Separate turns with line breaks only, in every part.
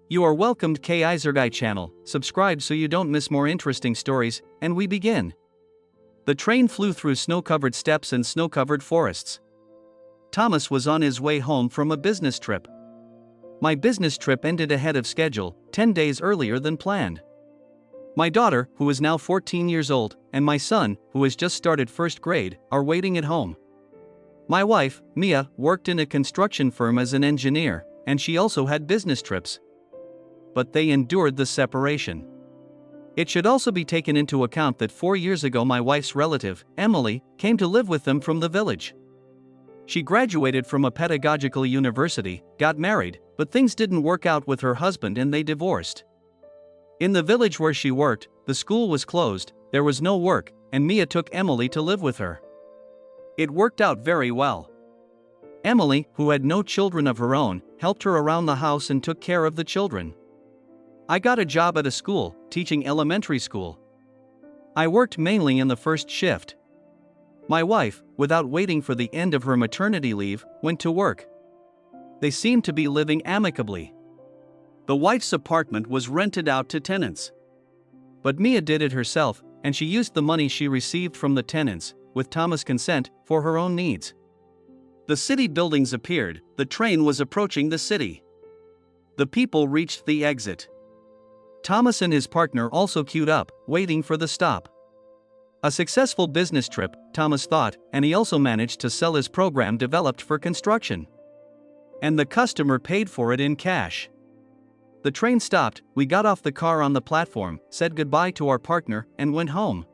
You are welcomed to AITA channel, subscribe so you don't miss more interesting stories, and we begin. The train flew through snow-covered steppes and snow-covered forests. Thomas was on his way home from a business trip. My business trip ended ahead of schedule, 10 days earlier than planned. My daughter, who is now 14 years old, and my son, who has just started first grade, are waiting at home. My wife, Mia, worked in a construction firm as an engineer, and she also had business trips. But they endured the separation. It should also be taken into account that 4 years ago my wife's relative, Emily, came to live with them from the village. She graduated from a pedagogical university, got married, but things didn't work out with her husband and they divorced. In the village where she worked, the school was closed, there was no work, and Mia took Emily to live with her. It worked out very well. Emily, who had no children of her own, helped her around the house and took care of the children. I got a job at a school, teaching elementary school. I worked mainly in the first shift. My wife, without waiting for the end of her maternity leave, went to work. They seemed to be living amicably. The wife's apartment was rented out to tenants. But Mia did it herself, and she used the money she received from the tenants, with Thomas' consent, for her own needs. The city buildings appeared, the train was approaching the city. The people reached the exit. Thomas and his partner also queued up, waiting for the stop. A successful business trip, Thomas thought, and he also managed to sell his program developed for construction. And the customer paid for it in cash. The train stopped, we got off the car on the platform, said goodbye to our partner, and went home.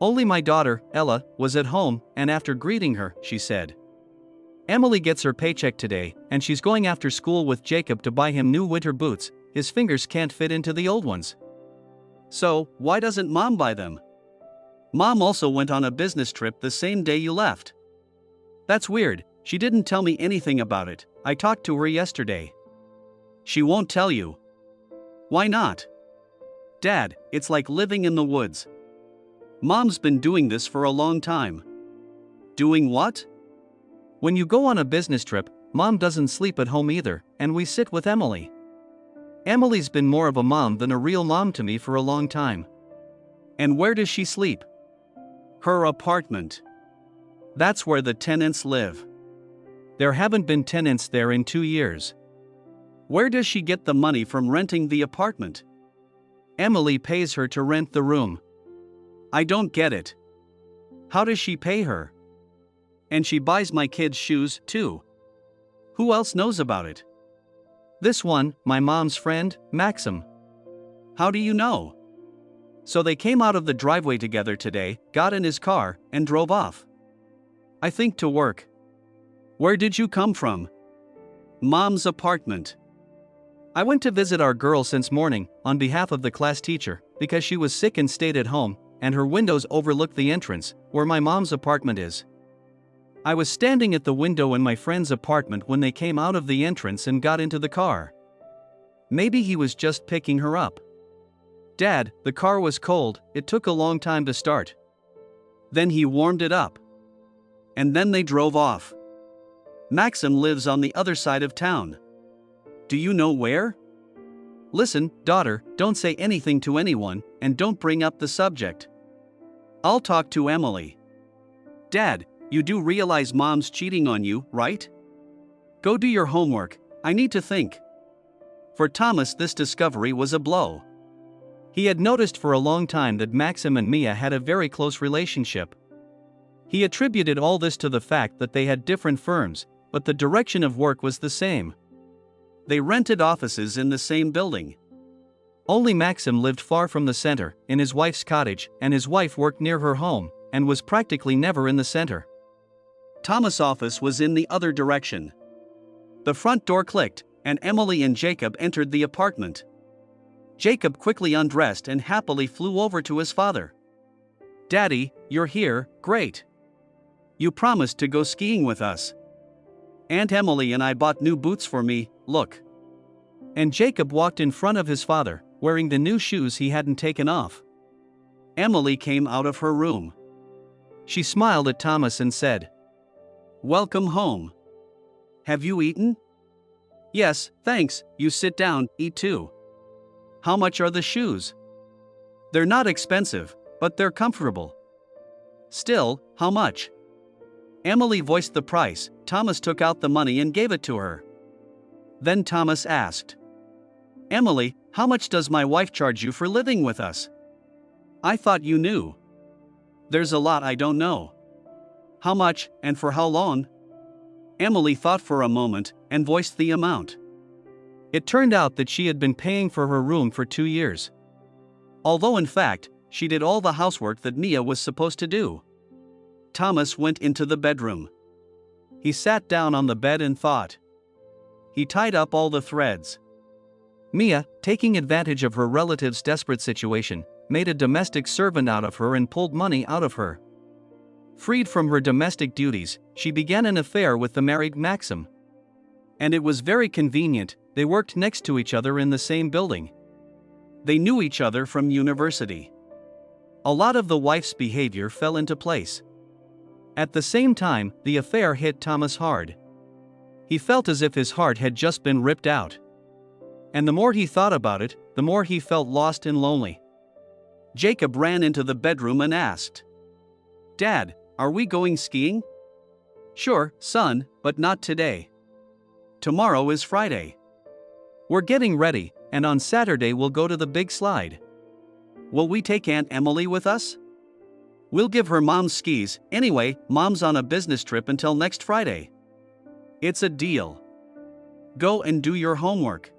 Only my daughter, Ella, was at home, and after greeting her, she said, "Emily gets her paycheck today, and she's going after school with Jacob to buy him new winter boots. His fingers can't fit into the old ones. So, why doesn't Mom buy them? Mom also went on a business trip the same day you left." "That's weird, she didn't tell me anything about it. I talked to her yesterday." "She won't tell you." "Why not?" "Dad, it's like living in the woods. Mom's been doing this for a long time." "Doing what?" "When you go on a business trip, Mom doesn't sleep at home either, and we sit with Emily. Emily's been more of a mom than a real mom to me for a long time." "And where does she sleep?" "Her apartment. That's where the tenants live." "There haven't been tenants there in 2 years." "Where does she get the money from renting the apartment?" "Emily pays her to rent the room." "I don't get it. How does she pay her?" "And she buys my kids shoes, too." "Who else knows about it?" "This one, my mom's friend, Maxim." "How do you know?" "So they came out of the driveway together today, got in his car, and drove off. I think to work." "Where did you come from?" "Mom's apartment." "I went to visit our girl since morning, on behalf of the class teacher, because she was sick and stayed at home, and her windows overlook the entrance, where my mom's apartment is. I was standing at the window in my friend's apartment when they came out of the entrance and got into the car. Maybe he was just picking her up." "Dad, the car was cold, it took a long time to start." "Then he warmed it up. And then they drove off. Maxim lives on the other side of town." "Do you know where?" "Listen, daughter, don't say anything to anyone, and don't bring up the subject." "I'll talk to Emily." "Dad, you do realize Mom's cheating on you, right? Go do your homework, I need to think." For Thomas, this discovery was a blow. He had noticed for a long time that Maxim and Mia had a very close relationship. He attributed all this to the fact that they had different firms, but the direction of work was the same. They rented offices in the same building. Only Maxim lived far from the center, in his wife's cottage, and his wife worked near her home, and was practically never in the center. Thomas' office was in the other direction. The front door clicked, and Emily and Jacob entered the apartment. Jacob quickly undressed and happily flew over to his father. "Daddy, you're here, great. You promised to go skiing with us. Aunt Emily and I bought new boots for me, look." And Jacob walked in front of his father, wearing the new shoes he hadn't taken off. Emily came out of her room. She smiled at Thomas and said, "Welcome home. Have you eaten?" Yes, thanks, you sit down, eat too. How much are the shoes? They're not expensive, but they're comfortable. Still, how much? Emily voiced the price. Thomas took out the money and gave it to her. Then Thomas asked, Emily, how much does my wife charge you for living with us? I thought you knew. There's a lot I don't know. How much, and for how long? Emily thought for a moment, and voiced the amount. It turned out that she had been paying for her room for 2 years. Although in fact, she did all the housework that Mia was supposed to do. Thomas went into the bedroom. He sat down on the bed and thought. He tied up all the threads. Mia, taking advantage of her relative's desperate situation, made a domestic servant out of her and pulled money out of her. Freed from her domestic duties, she began an affair with the married Maxim. And it was very convenient, they worked next to each other in the same building. They knew each other from university. A lot of the wife's behavior fell into place. At the same time, the affair hit Thomas hard. He felt as if his heart had just been ripped out. And the more he thought about it, the more he felt lost and lonely. Jacob ran into the bedroom and asked, Dad, are we going skiing? Sure, son, but not today. Tomorrow is Friday. We're getting ready, and on Saturday we'll go to the big slide. Will we take Aunt Emily with us? We'll give her Mom's skis. Anyway, Mom's on a business trip until next Friday. It's a deal. Go and do your homework.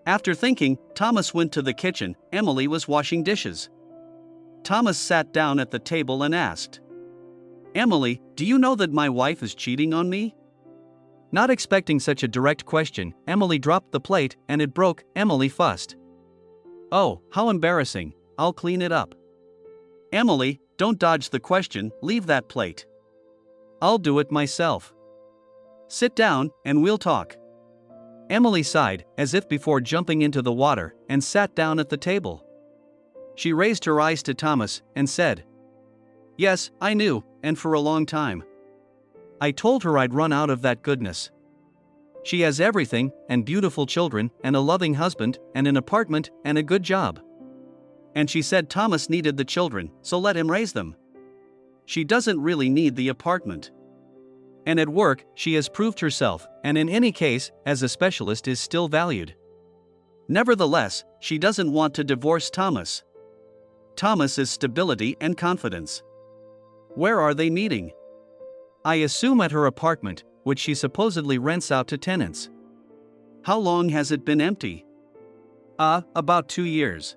After thinking, Thomas went to the kitchen. Emily was washing dishes. Thomas sat down at the table and asked, Emily, do you know that my wife is cheating on me? Not expecting such a direct question, Emily dropped the plate and it broke. Emily fussed. Oh, how embarrassing, I'll clean it up. Emily, don't dodge the question, leave that plate. I'll do it myself. Sit down, and we'll talk. Emily sighed, as if before jumping into the water, and sat down at the table. She raised her eyes to Thomas, and said, Yes, I knew, and for a long time. I told her I'd run out of that goodness. She has everything, and beautiful children, and a loving husband, and an apartment, and a good job. And she said Thomas needed the children, so let him raise them. She doesn't really need the apartment. And at work, she has proved herself, and in any case, as a specialist is still valued. Nevertheless, she doesn't want to divorce Thomas. Thomas is stability and confidence. Where are they meeting? I assume at her apartment, which she supposedly rents out to tenants. How long has it been empty? About 2 years.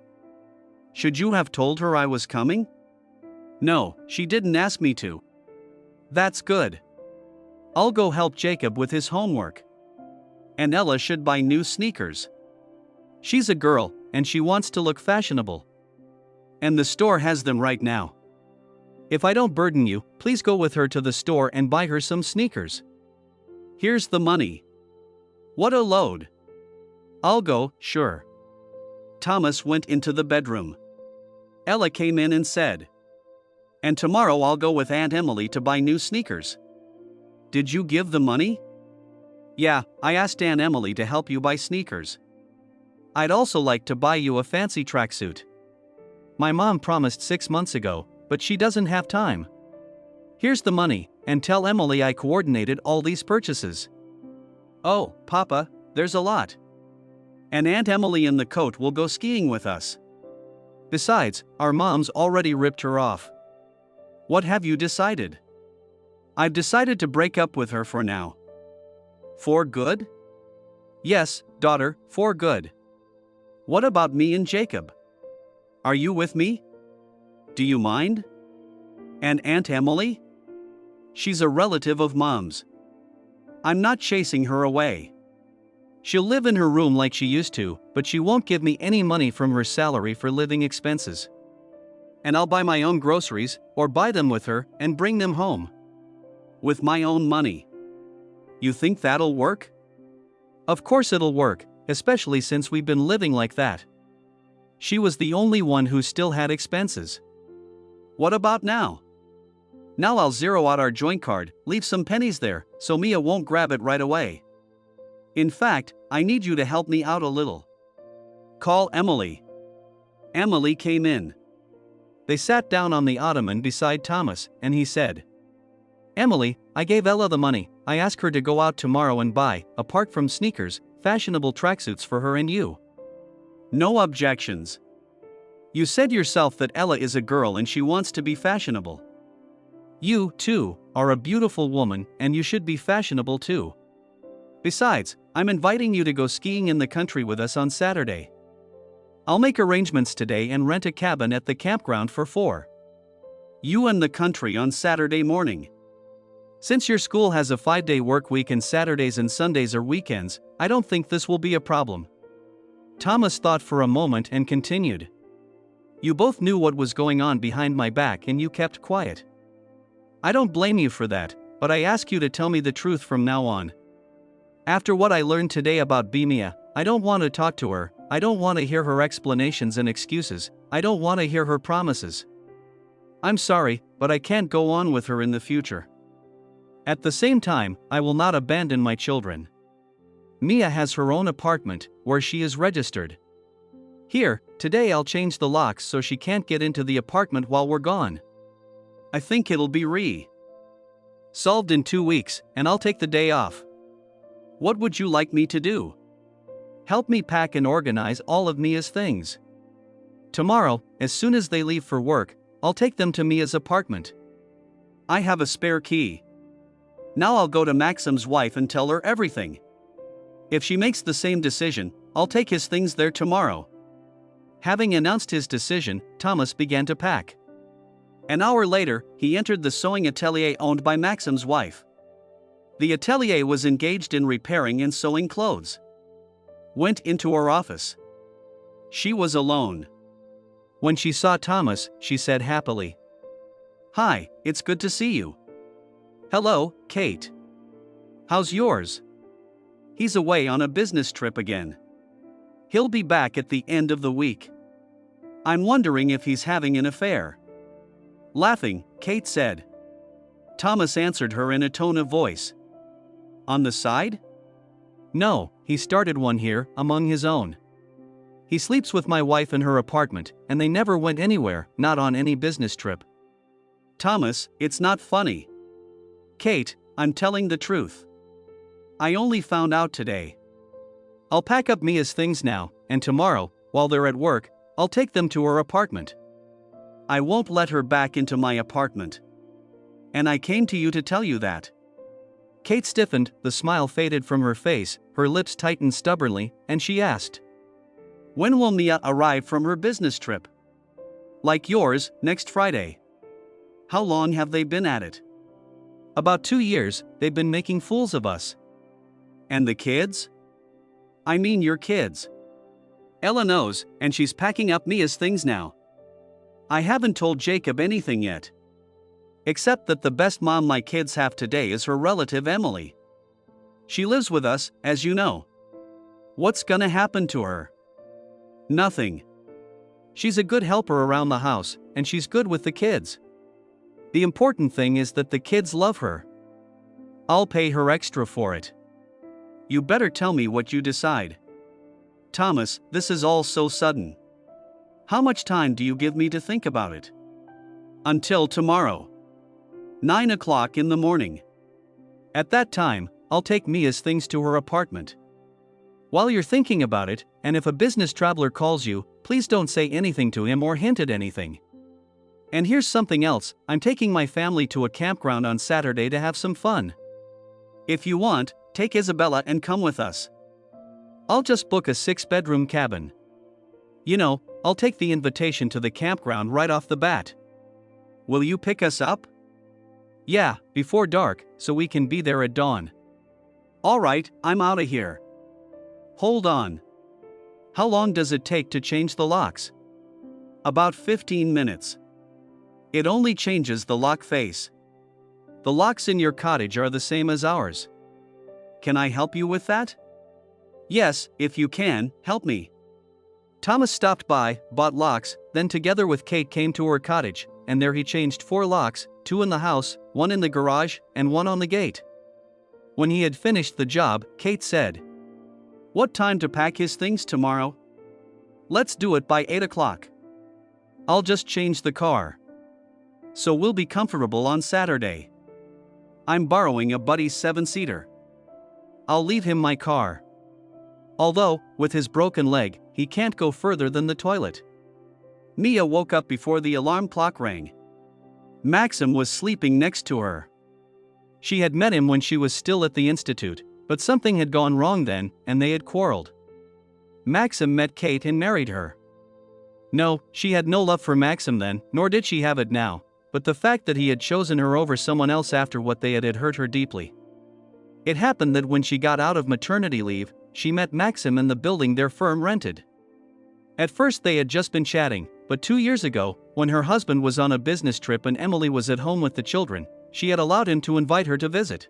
Should you have told her I was coming? No, she didn't ask me to. That's good. I'll go help Jacob with his homework. And Ella should buy new sneakers. She's a girl, and she wants to look fashionable. And the store has them right now. If I don't burden you, please go with her to the store and buy her some sneakers. Here's the money. What a load. I'll go, sure. Thomas went into the bedroom. Ella came in and said, And tomorrow I'll go with Aunt Emily to buy new sneakers. Did you give the money? Yeah, I asked Aunt Emily to help you buy sneakers. I'd also like to buy you a fancy tracksuit. My mom promised 6 months ago, but she doesn't have time. Here's the money, and tell Emily I coordinated all these purchases. Oh, Papa, there's a lot. And Aunt Emily in the coat will go skiing with us. Besides, our mom's already ripped her off. What have you decided? I've decided to break up with her for now. For good? Yes, daughter, for good. What about me and Jacob? Are you with me? Do you mind? And Aunt Emily? She's a relative of Mom's. I'm not chasing her away. She'll live in her room like she used to, but she won't give me any money from her salary for living expenses. And I'll buy my own groceries, or buy them with her, and bring them home. With my own money. You think that'll work? Of course it'll work, especially since we've been living like that. She was the only one who still had expenses. What about now? Now I'll zero out our joint card, leave some pennies there, so Mia won't grab it right away. In fact, I need you to help me out a little. Call Emily. Emily came in. They sat down on the ottoman beside Thomas, and he said, Emily, I gave Ella the money. I asked her to go out tomorrow and buy, apart from sneakers, fashionable tracksuits for her and you. No objections. You said yourself that Ella is a girl and she wants to be fashionable. You, too, are a beautiful woman and you should be fashionable too. Besides, I'm inviting you to go skiing in the country with us on Saturday. I'll make arrangements today and rent a cabin at the campground for 4. You and the country on Saturday morning. Since your school has a 5-day work week and Saturdays and Sundays are weekends, I don't think this will be a problem. Thomas thought for a moment and continued. You both knew what was going on behind my back and you kept quiet. I don't blame you for that, but I ask you to tell me the truth from now on. After what I learned today about Bimia, I don't want to talk to her, I don't want to hear her explanations and excuses, I don't want to hear her promises. I'm sorry, but I can't go on with her in the future. At the same time, I will not abandon my children. Mia has her own apartment, where she is registered. Here, today I'll change the locks so she can't get into the apartment while we're gone. I think it'll be solved in 2 weeks, and I'll take the day off. What would you like me to do? Help me pack and organize all of Mia's things. Tomorrow, as soon as they leave for work, I'll take them to Mia's apartment. I have a spare key. Now I'll go to Maxim's wife and tell her everything. If she makes the same decision, I'll take his things there tomorrow. Having announced his decision, Thomas began to pack. An hour later, he entered the sewing atelier owned by Maxim's wife. The atelier was engaged in repairing and sewing clothes. Went into her office. She was alone. When she saw Thomas, she said happily, Hi, it's good to see you. Hello, Kate. How's yours? He's away on a business trip again. He'll be back at the end of the week. I'm wondering if he's having an affair. Laughing, Kate said. Thomas answered her in a tone of voice. On the side? No, he started one here, among his own. He sleeps with my wife in her apartment, and they never went anywhere, not on any business trip. Thomas, it's not funny. Kate, I'm telling the truth. I only found out today. I'll pack up Mia's things now, and tomorrow, while they're at work, I'll take them to her apartment. I won't let her back into my apartment. And I came to you to tell you that. Kate stiffened, the smile faded from her face, her lips tightened stubbornly, and she asked, When will Mia arrive from her business trip? Like yours, next Friday. How long have they been at it? About 2 years, they've been making fools of us. And the kids? I mean your kids. Ella knows, and she's packing up Mia's things now. I haven't told Jacob anything yet. Except that the best mom my kids have today is her relative Emily. She lives with us, as you know. What's gonna happen to her? Nothing. She's a good helper around the house, and she's good with the kids. The important thing is that the kids love her. I'll pay her extra for it. You better tell me what you decide. Thomas, this is all so sudden. How much time do you give me to think about it? Until tomorrow. 9 o'clock in the morning. At that time, I'll take Mia's things to her apartment. While you're thinking about it, and if a business traveler calls you, please don't say anything to him or hint at anything. And here's something else, I'm taking my family to a campground on Saturday to have some fun. If you want, take Isabella and come with us. I'll just book a 6-bedroom cabin. You know, I'll take the invitation to the campground right off the bat. Will you pick us up? Yeah, before dark, so we can be there at dawn. Alright, I'm outta here. Hold on. How long does it take to change the locks? About 15 minutes. It only changes the lock face. The locks in your cottage are the same as ours. Can I help you with that? Yes, if you can, help me. Thomas stopped by, bought locks, then together with Kate came to her cottage, and there he changed 4 locks, 2 in the house, 1 in the garage, and 1 on the gate. When he had finished the job, Kate said, What time to pack his things tomorrow? Let's do it by 8 o'clock. I'll just change the car. So we'll be comfortable on Saturday. I'm borrowing a buddy's 7-seater. I'll leave him my car. Although, with his broken leg, he can't go further than the toilet. Mia woke up before the alarm clock rang. Maxim was sleeping next to her. She had met him when she was still at the institute, but something had gone wrong then, and they had quarreled. Maxim met Kate and married her. No, she had no love for Maxim then, nor did she have it now, but the fact that he had chosen her over someone else after what they had hurt her deeply. It happened that when she got out of maternity leave, she met Maxim in the building their firm rented. At first they had just been chatting, but 2 years ago, when her husband was on a business trip and Emily was at home with the children, she had allowed him to invite her to visit.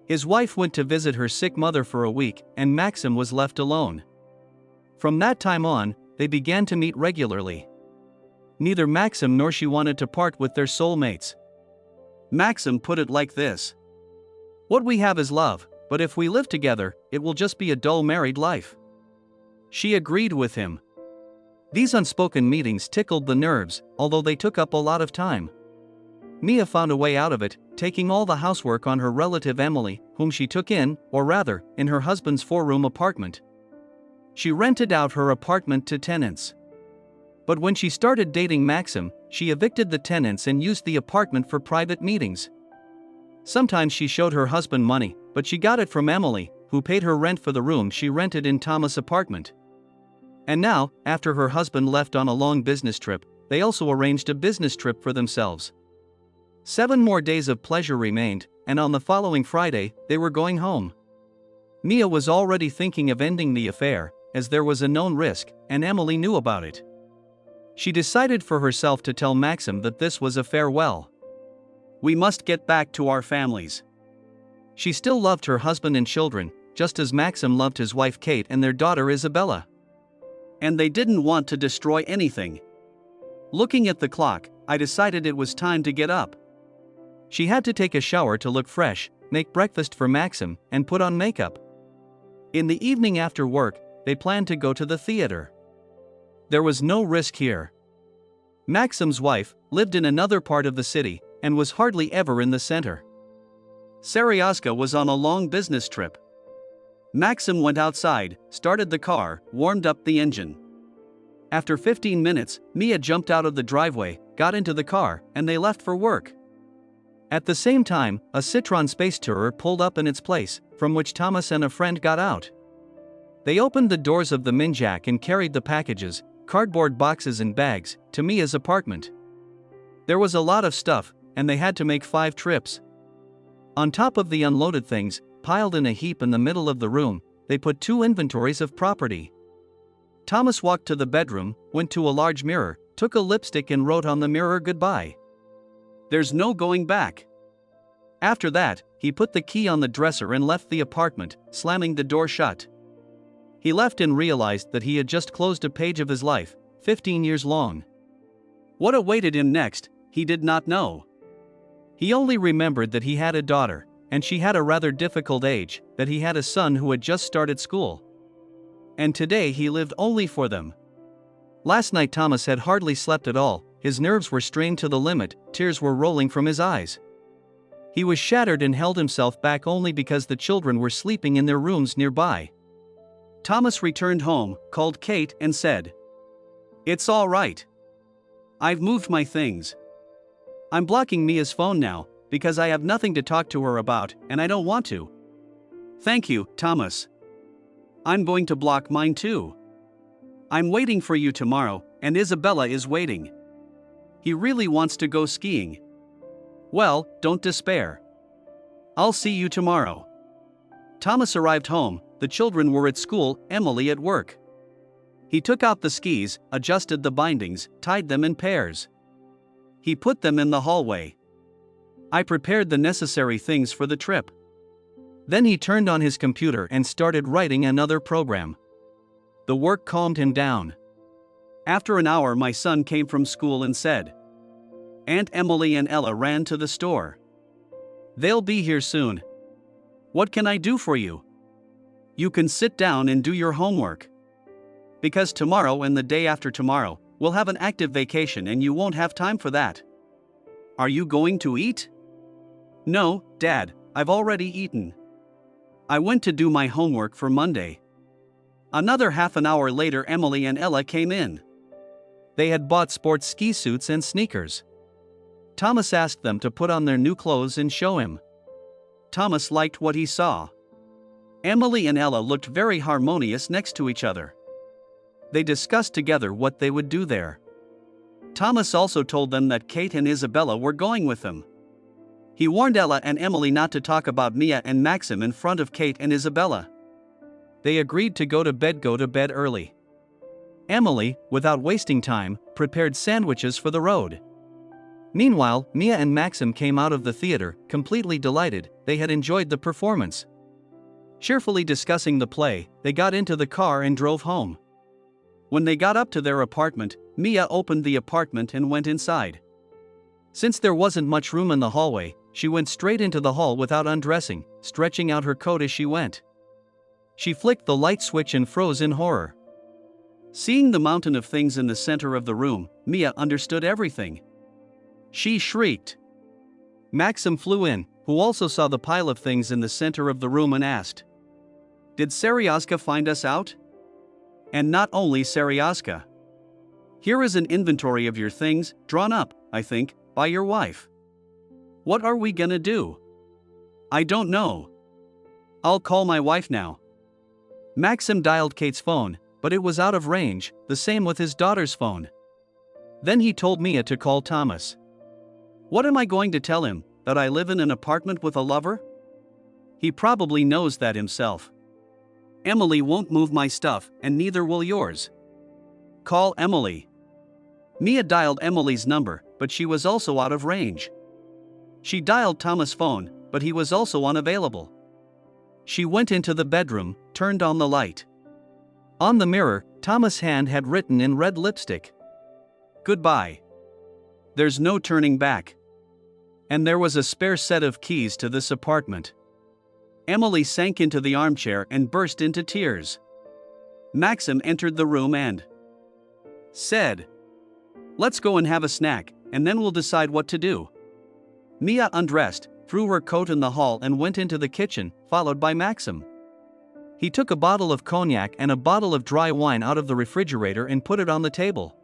His wife went to visit her sick mother for a week, and Maxim was left alone. From that time on, they began to meet regularly. Neither Maxim nor she wanted to part with their soulmates. Maxim put it like this: "What we have is love, but if we live together, it will just be a dull married life." She agreed with him. These unspoken meetings tickled the nerves, although they took up a lot of time. Mia found a way out of it, taking all the housework on her relative Emily, whom she took in, or rather, in her husband's 4-room apartment. She rented out her apartment to tenants. But when she started dating Maxim, she evicted the tenants and used the apartment for private meetings. Sometimes she showed her husband money, but she got it from Emily, who paid her rent for the room she rented in Thomas' apartment. And now, after her husband left on a long business trip, they also arranged a business trip for themselves. 7 more days of pleasure remained, and on the following Friday, they were going home. Mia was already thinking of ending the affair, as there was a known risk, and Emily knew about it. She decided for herself to tell Maxim that this was a farewell. "We must get back to our families." She still loved her husband and children, just as Maxim loved his wife Kate and their daughter Isabella. And they didn't want to destroy anything. Looking at the clock, I decided it was time to get up. She had to take a shower to look fresh, make breakfast for Maxim, and put on makeup. In the evening after work, they planned to go to the theater. There was no risk here. Maxim's wife lived in another part of the city, and was hardly ever in the center. Saryaska was on a long business trip. Maxim went outside, started the car, warmed up the engine. After 15 minutes, Mia jumped out of the driveway, got into the car, and they left for work. At the same time, a Citroen Space Tourer pulled up in its place, from which Thomas and a friend got out. They opened the doors of the Minjak and carried the packages, cardboard boxes and bags, to Mia's apartment. There was a lot of stuff, and they had to make 5 trips. On top of the unloaded things, piled in a heap in the middle of the room, they put 2 inventories of property. Thomas walked to the bedroom, went to a large mirror, took a lipstick and wrote on the mirror goodbye. There's no going back. After that, he put the key on the dresser and left the apartment, slamming the door shut. He left and realized that he had just closed a page of his life, 15 years long. What awaited him next, he did not know. He only remembered that he had a daughter, and she had a rather difficult age, that he had a son who had just started school. And today he lived only for them. Last night Thomas had hardly slept at all, his nerves were strained to the limit, tears were rolling from his eyes. He was shattered and held himself back only because the children were sleeping in their rooms nearby. Thomas returned home, called Kate and said, "It's all right. I've moved my things. I'm blocking Mia's phone now, because I have nothing to talk to her about, and I don't want to." "Thank you, Thomas. I'm going to block mine too. I'm waiting for you tomorrow, and Isabella is waiting. He really wants to go skiing." "Well, don't despair. I'll see you tomorrow." Thomas arrived home, the children were at school, Emily at work. He took out the skis, adjusted the bindings, tied them in pairs. He put them in the hallway. I prepared the necessary things for the trip. Then he turned on his computer and started writing another program. The work calmed him down. After an hour my son came from school and said, "Aunt Emily and Ella ran to the store. They'll be here soon. What can I do for you?" You can sit down and do your homework. Because tomorrow and the day after tomorrow, we'll have an active vacation and you won't have time for that. Are you going to eat? No, Dad, I've already eaten. I went to do my homework for Monday. Another half an hour later, Emily and Ella came in. They had bought sports ski suits and sneakers. Thomas asked them to put on their new clothes and show him. Thomas liked what he saw. Emily and Ella looked very harmonious next to each other. They discussed together what they would do there. Thomas also told them that Kate and Isabella were going with them. He warned Ella and Emily not to talk about Mia and Maxim in front of Kate and Isabella. They agreed to go to bed early. Emily, without wasting time, prepared sandwiches for the road. Meanwhile, Mia and Maxim came out of the theater, completely delighted. They had enjoyed the performance. Cheerfully discussing the play, they got into the car and drove home. When they got up to their apartment, Mia opened the apartment and went inside. Since there wasn't much room in the hallway, she went straight into the hall without undressing, stretching out her coat as she went. She flicked the light switch and froze in horror. Seeing the mountain of things in the center of the room, Mia understood everything. She shrieked. Maxim flew in, who also saw the pile of things in the center of the room, and asked, "Did Seryaska find us out?" And not only Seryaska. Here is an inventory of your things, drawn up, I think, by your wife. What are we gonna do? I don't know. I'll call my wife now. Maxim dialed Kate's phone, but it was out of range, the same with his daughter's phone. Then he told Mia to call Thomas. What am I going to tell him, that I live in an apartment with a lover? He probably knows that himself. Emily won't move my stuff, and neither will yours. Call Emily. Mia dialed Emily's number, but she was also out of range. She dialed Thomas' phone, but he was also unavailable. She went into the bedroom, turned on the light. On the mirror, Thomas' hand had written in red lipstick, "Goodbye. There's no turning back." And there was a spare set of keys to this apartment. Emily sank into the armchair and burst into tears. Maxim entered the room and said, "Let's go and have a snack, and then we'll decide what to do." Mia undressed, threw her coat in the hall and went into the kitchen, followed by Maxim. He took a bottle of cognac and a bottle of dry wine out of the refrigerator and put it on the table.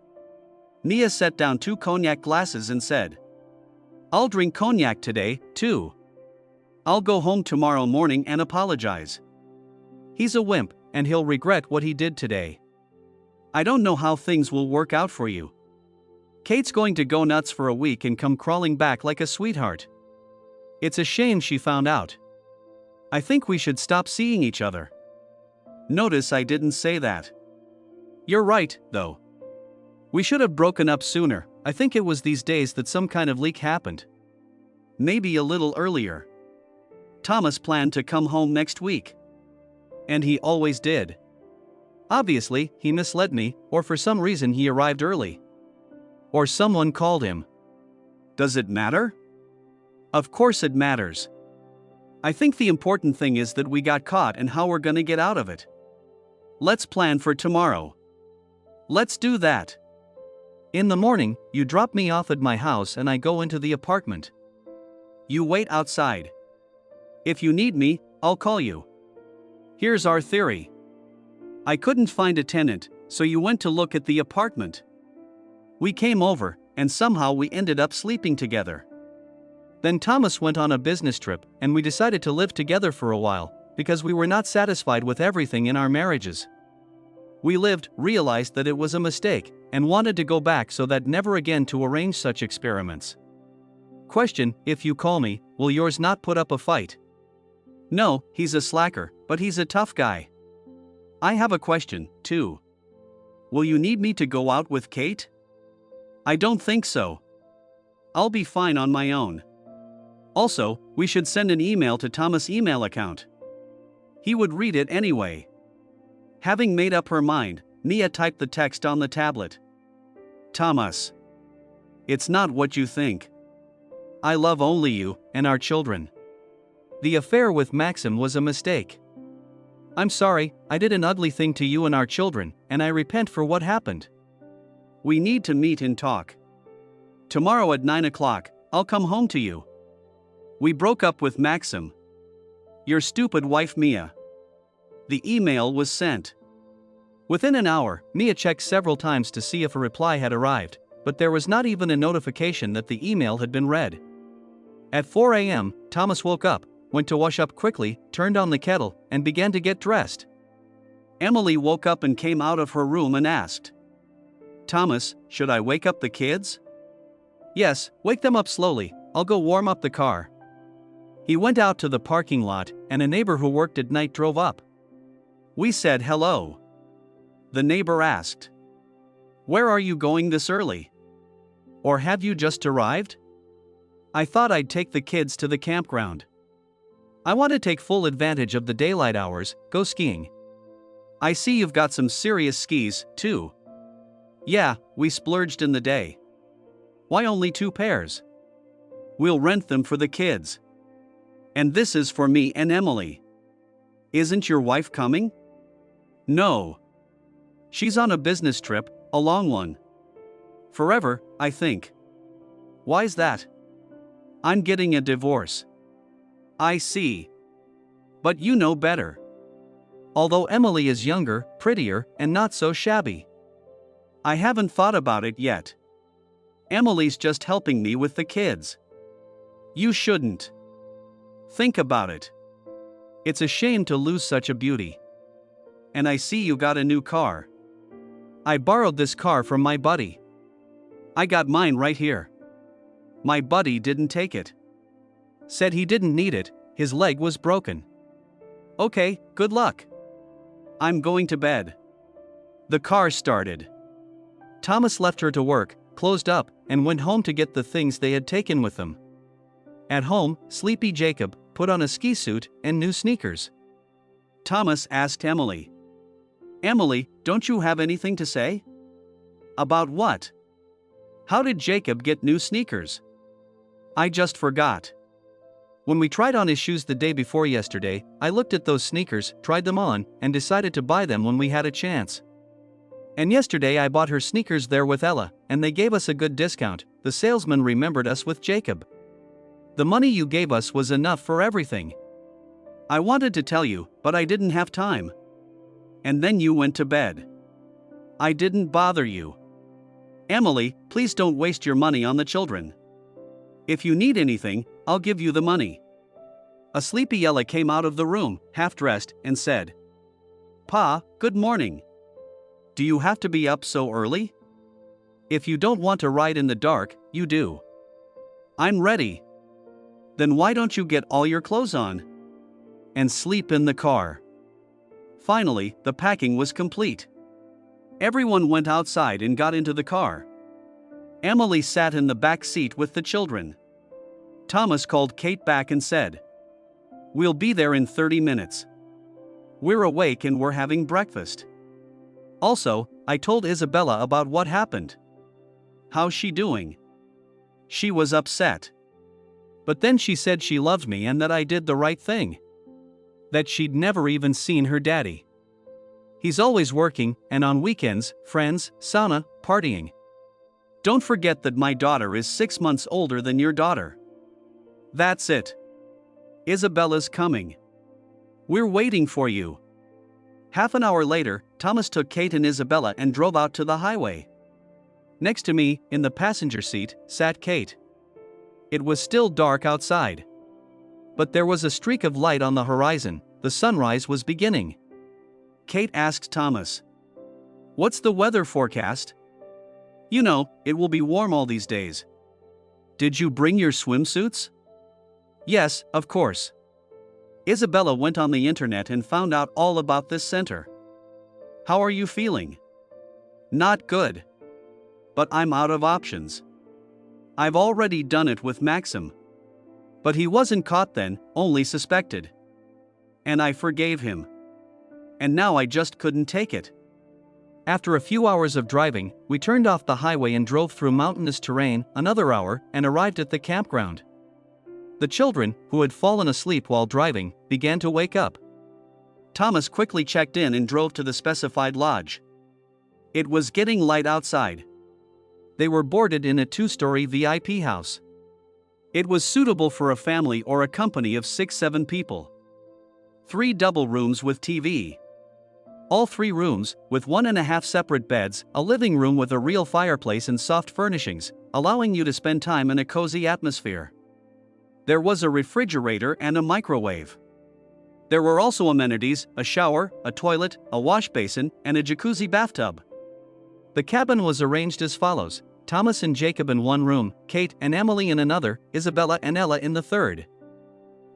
Mia set down 2 cognac glasses and said, "I'll drink cognac today, too. I'll go home tomorrow morning and apologize. He's a wimp, and he'll regret what he did today. I don't know how things will work out for you. Kate's going to go nuts for a week and come crawling back like a sweetheart. It's a shame she found out. I think we should stop seeing each other." Notice I didn't say that. You're right, though. We should have broken up sooner. I think it was these days that some kind of leak happened. Maybe a little earlier. Thomas planned to come home next week. And he always did. Obviously, he misled me, or for some reason he arrived early. Or someone called him. Does it matter? Of course it matters. I think the important thing is that we got caught and how we're gonna get out of it. Let's plan for tomorrow. Let's do that. In the morning, you drop me off at my house and I go into the apartment. You wait outside. If you need me, I'll call you. Here's our theory. I couldn't find a tenant, so you went to look at the apartment. We came over, and somehow we ended up sleeping together. Then Thomas went on a business trip, and we decided to live together for a while, because we were not satisfied with everything in our marriages. We lived, realized that it was a mistake, and wanted to go back so that never again to arrange such experiments. Question: if you call me, will yours not put up a fight? No, he's a slacker, but he's a tough guy. I have a question, too. Will you need me to go out with Kate? I don't think so. I'll be fine on my own. Also, we should send an email to Thomas' email account. He would read it anyway. Having made up her mind, Mia typed the text on the tablet. Thomas. It's not what you think. I love only you and our children. The affair with Maxim was a mistake. I'm sorry, I did an ugly thing to you and our children, and I repent for what happened. We need to meet and talk. Tomorrow at 9 o'clock, I'll come home to you. We broke up with Maxim. Your stupid wife Mia. The email was sent. Within an hour, Mia checked several times to see if a reply had arrived, but there was not even a notification that the email had been read. At 4 a.m., Thomas woke up, went to wash up quickly, turned on the kettle, and began to get dressed. Emily woke up and came out of her room and asked, "Thomas, should I wake up the kids?" "Yes, wake them up slowly, I'll go warm up the car." He went out to the parking lot, and a neighbor who worked at night drove up. We said hello. The neighbor asked, "Where are you going this early? Or have you just arrived?" "I thought I'd take the kids to the campground. I want to take full advantage of the daylight hours, go skiing." "I see you've got some serious skis, too." "Yeah, we splurged in the day." "Why only 2 pairs?" "We'll rent them for the kids. And this is for me and Emily." "Isn't your wife coming?" "No. She's on a business trip, a long one. Forever, I think." "Why's that?" "I'm getting a divorce." "I see. But you know better." Although Emily is younger, prettier, and not so shabby. "I haven't thought about it yet. Emily's just helping me with the kids." "You shouldn't. Think about it. It's a shame to lose such a beauty. And I see you got a new car." "I borrowed this car from my buddy." "I got mine right here." "My buddy didn't take it. Said he didn't need it, his leg was broken." "Okay, good luck. I'm going to bed." The car started. Thomas left her to work, closed up, and went home to get the things they had taken with them. At home, sleepy Jacob put on a ski suit and new sneakers. Thomas asked Emily, "Emily, don't you have anything to say?" "About what?" "How did Jacob get new sneakers?" "I just forgot. When we tried on his shoes the day before yesterday, I looked at those sneakers, tried them on, and decided to buy them when we had a chance. And yesterday I bought her sneakers there with Ella, and they gave us a good discount. The salesman remembered us with Jacob. The money you gave us was enough for everything. I wanted to tell you, but I didn't have time. And then you went to bed. I didn't bother you. Emily, please don't waste your money on the children. If you need anything, I'll give you the money." A sleepy Ella came out of the room, half-dressed, and said, "Pa, good morning. Do you have to be up so early? If you don't want to ride in the dark, you do." "I'm ready." "Then why don't you get all your clothes on and sleep in the car?" Finally, the packing was complete. Everyone went outside and got into the car. Emily sat in the back seat with the children. Thomas called Kate back and said, "We'll be there in 30 minutes. We're awake and we're having breakfast." Also, I told Isabella about what happened. "How's she doing?" "She was upset. But then she said she loved me and that I did the right thing. That she'd never even seen her daddy. He's always working, and on weekends, friends, sauna, partying. Don't forget that my daughter is 6 months older than your daughter." "That's it. Isabella's coming. We're waiting for you." Half an hour later, Thomas took Kate and Isabella and drove out to the highway. Next to me, in the passenger seat, sat Kate. It was still dark outside. But there was a streak of light on the horizon, the sunrise was beginning. Kate asked Thomas, "What's the weather forecast?" "You know, it will be warm all these days." "Did you bring your swimsuits?" "Yes, of course." Isabella went on the internet and found out all about this center. "How are you feeling?" "Not good. But I'm out of options. I've already done it with Maxim. But he wasn't caught then, only suspected. And I forgave him. And now I just couldn't take it." After a few hours of driving, we turned off the highway and drove through mountainous terrain, another hour, and arrived at the campground. The children, who had fallen asleep while driving, began to wake up. Thomas quickly checked in and drove to the specified lodge. It was getting light outside. They were boarded in a 2-story VIP house. It was suitable for a family or a company of 6-7 people. 3 double rooms with TV. All 3 rooms, with 1.5 separate beds, a living room with a real fireplace and soft furnishings, allowing you to spend time in a cozy atmosphere. There was a refrigerator and a microwave. There were also amenities, a shower, a toilet, a wash basin, and a jacuzzi bathtub. The cabin was arranged as follows: Thomas and Jacob in one room, Kate and Emily in another, Isabella and Ella in the third.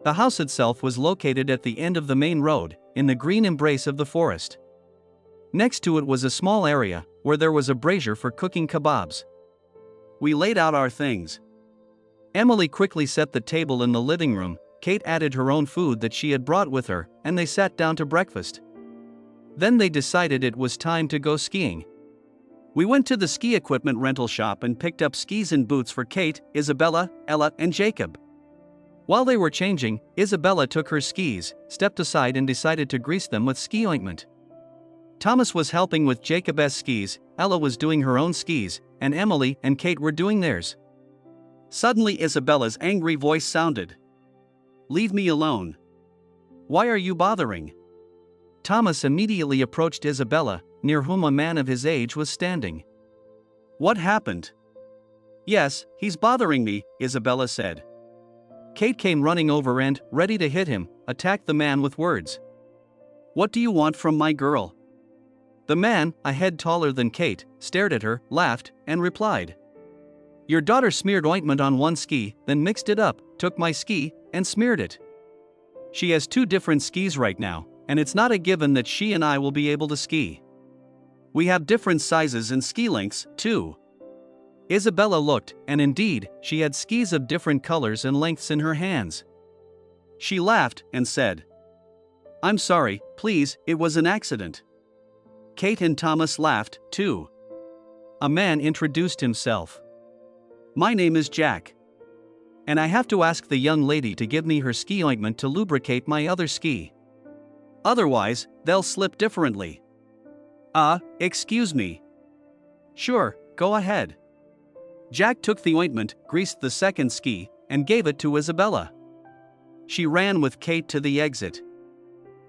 The house itself was located at the end of the main road, in the green embrace of the forest. Next to it was a small area, where there was a brazier for cooking kebabs. We laid out our things. Emily quickly set the table in the living room, Kate added her own food that she had brought with her, and they sat down to breakfast. Then they decided it was time to go skiing. We went to the ski equipment rental shop and picked up skis and boots for Kate, Isabella, Ella, and Jacob. While they were changing, Isabella took her skis, stepped aside and decided to grease them with ski ointment. Thomas was helping with Jacob's skis, Ella was doing her own skis, and Emily and Kate were doing theirs. Suddenly Isabella's angry voice sounded. "Leave me alone. Why are you bothering?" Thomas immediately approached Isabella, near whom a man of his age was standing. "What happened?" "Yes, he's bothering me," Isabella said. Kate came running over and, ready to hit him, attacked the man with words. "What do you want from my girl?" The man, a head taller than Kate, stared at her, laughed, and replied. "Your daughter smeared ointment on one ski, then mixed it up, took my ski, and smeared it. She has 2 different skis right now, and it's not a given that she and I will be able to ski. We have different sizes and ski lengths, too." Isabella looked, and indeed, she had skis of different colors and lengths in her hands. She laughed and said, "I'm sorry, please, it was an accident." Kate and Thomas laughed, too. A man introduced himself. "My name is Jack. And I have to ask the young lady to give me her ski ointment to lubricate my other ski. Otherwise, they'll slip differently." Excuse me." "Sure, go ahead." Jack took the ointment, greased the second ski, and gave it to Isabella. She ran with Kate to the exit.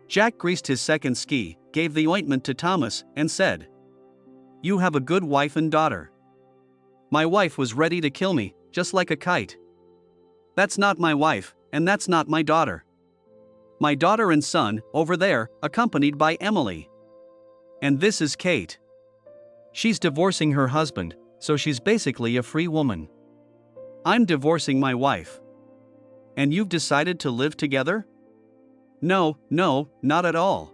Jack greased his second ski, gave the ointment to Thomas, and said, "You have a good wife and daughter. My wife was ready to kill me, just like a kite. That's not my wife, and that's not my daughter. My daughter and son, over there, accompanied by Emily. And this is Kate. She's divorcing her husband, so she's basically a free woman. I'm divorcing my wife. And you've decided to live together?" No, not at all.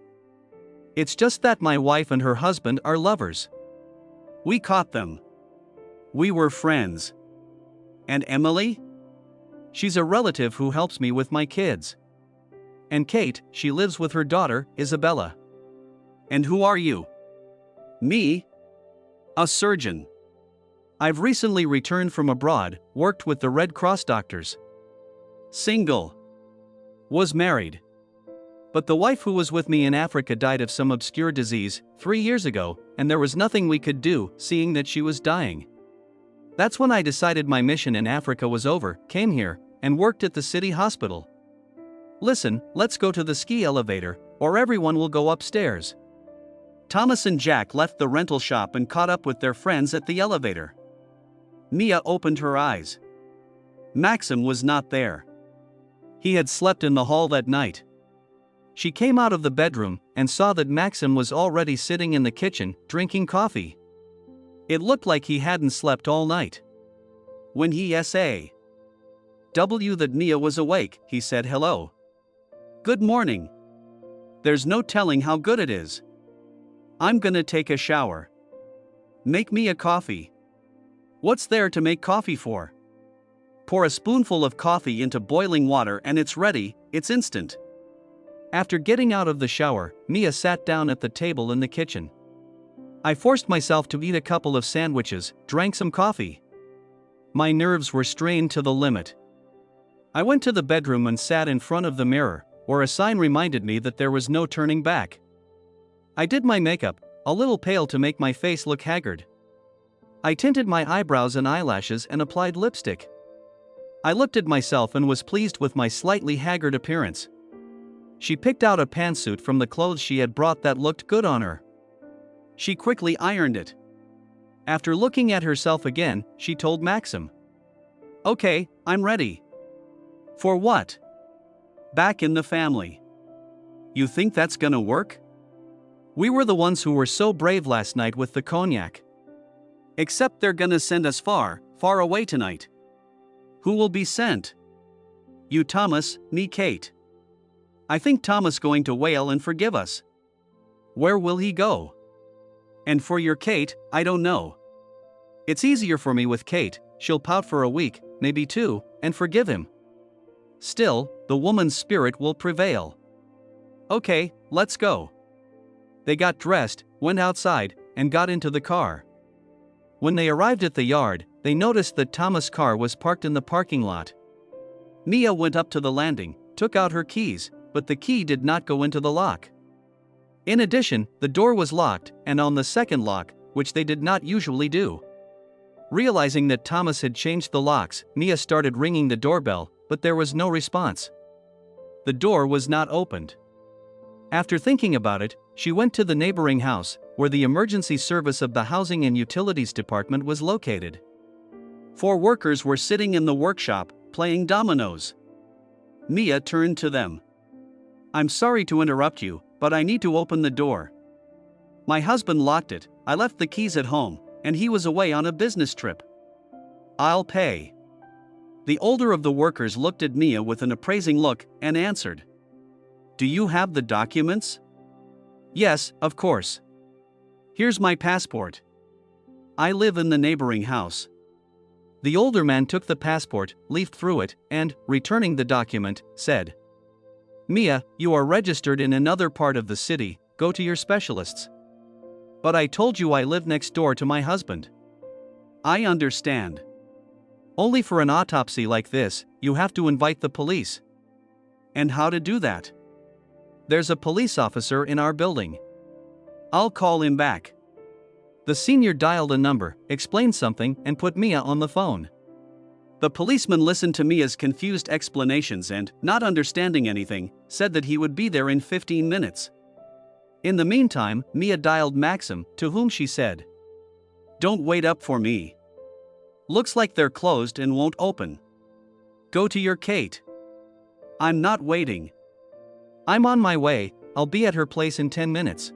It's just that my wife and her husband are lovers. We caught them. We were friends." "And Emily?" "She's a relative who helps me with my kids. And Kate, she lives with her daughter, Isabella." "And who are you?" "Me? A surgeon. I've recently returned from abroad, worked with the Red Cross doctors. Single. Was married. But the wife who was with me in Africa died of some obscure disease 3 years ago, and there was nothing we could do, seeing that she was dying. That's when I decided my mission in Africa was over, came here, and worked at the city hospital. Listen, let's go to the ski elevator, or everyone will go upstairs." Thomas and Jack left the rental shop and caught up with their friends at the elevator. Mia opened her eyes. Maxim was not there. He had slept in the hall that night. She came out of the bedroom and saw that Maxim was already sitting in the kitchen, drinking coffee. It looked like he hadn't slept all night. When he saw that Mia was awake, he said hello. "Good morning. There's no telling how good it is. I'm gonna take a shower. Make me a coffee." "What's there to make coffee for? Pour a spoonful of coffee into boiling water and it's ready, it's instant." After getting out of the shower, Mia sat down at the table in the kitchen. I forced myself to eat a couple of sandwiches, drank some coffee. My nerves were strained to the limit. I went to the bedroom and sat in front of the mirror, where a sign reminded me that there was no turning back. I did my makeup, a little pale to make my face look haggard. I tinted my eyebrows and eyelashes and applied lipstick. I looked at myself and was pleased with my slightly haggard appearance. She picked out a pantsuit from the clothes she had brought that looked good on her. She quickly ironed it. After looking at herself again, she told Maxim, "Okay, I'm ready." "For what?" "Back in the family." "You think that's gonna work?" "We were the ones who were so brave last night with the cognac." "Except they're gonna send us far, far away tonight." "Who will be sent?" "You Thomas, me Kate." "I think Thomas going to wail and forgive us." "Where will he go?" "And for your Kate, I don't know." "It's easier for me with Kate, she'll pout for a week, maybe 2, and forgive him." "Still, the woman's spirit will prevail." "Okay, let's go." They got dressed, went outside, and got into the car. When they arrived at the yard, they noticed that Thomas' car was parked in the parking lot. Mia went up to the landing, took out her keys, but the key did not go into the lock. In addition, the door was locked, and on the second lock, which they did not usually do. Realizing that Thomas had changed the locks, Mia started ringing the doorbell, but there was no response. The door was not opened. After thinking about it, she went to the neighboring house, where the emergency service of the Housing and Utilities Department was located. 4 workers were sitting in the workshop, playing dominoes. Mia turned to them. "I'm sorry to interrupt you, but I need to open the door. My husband locked it, I left the keys at home, and he was away on a business trip. I'll pay." The older of the workers looked at Mia with an appraising look and answered, "Do you have the documents?" "Yes, of course. Here's my passport. I live in the neighboring house." The older man took the passport, leafed through it, and, returning the document, said, "Mia, you are registered in another part of the city, go to your specialists." "But I told you I live next door to my husband." "I understand. Only for an autopsy like this, you have to invite the police." "And how to do that?" "There's a police officer in our building. I'll call him back." The senior dialed a number, explained something, and put Mia on the phone. The policeman listened to Mia's confused explanations and, not understanding anything, said that he would be there in 15 minutes. In the meantime, Mia dialed Maxim, to whom she said, "Don't wait up for me. Looks like they're closed and won't open. Go to your Kate." "I'm not waiting." "I'm on my way, I'll be at her place in 10 minutes.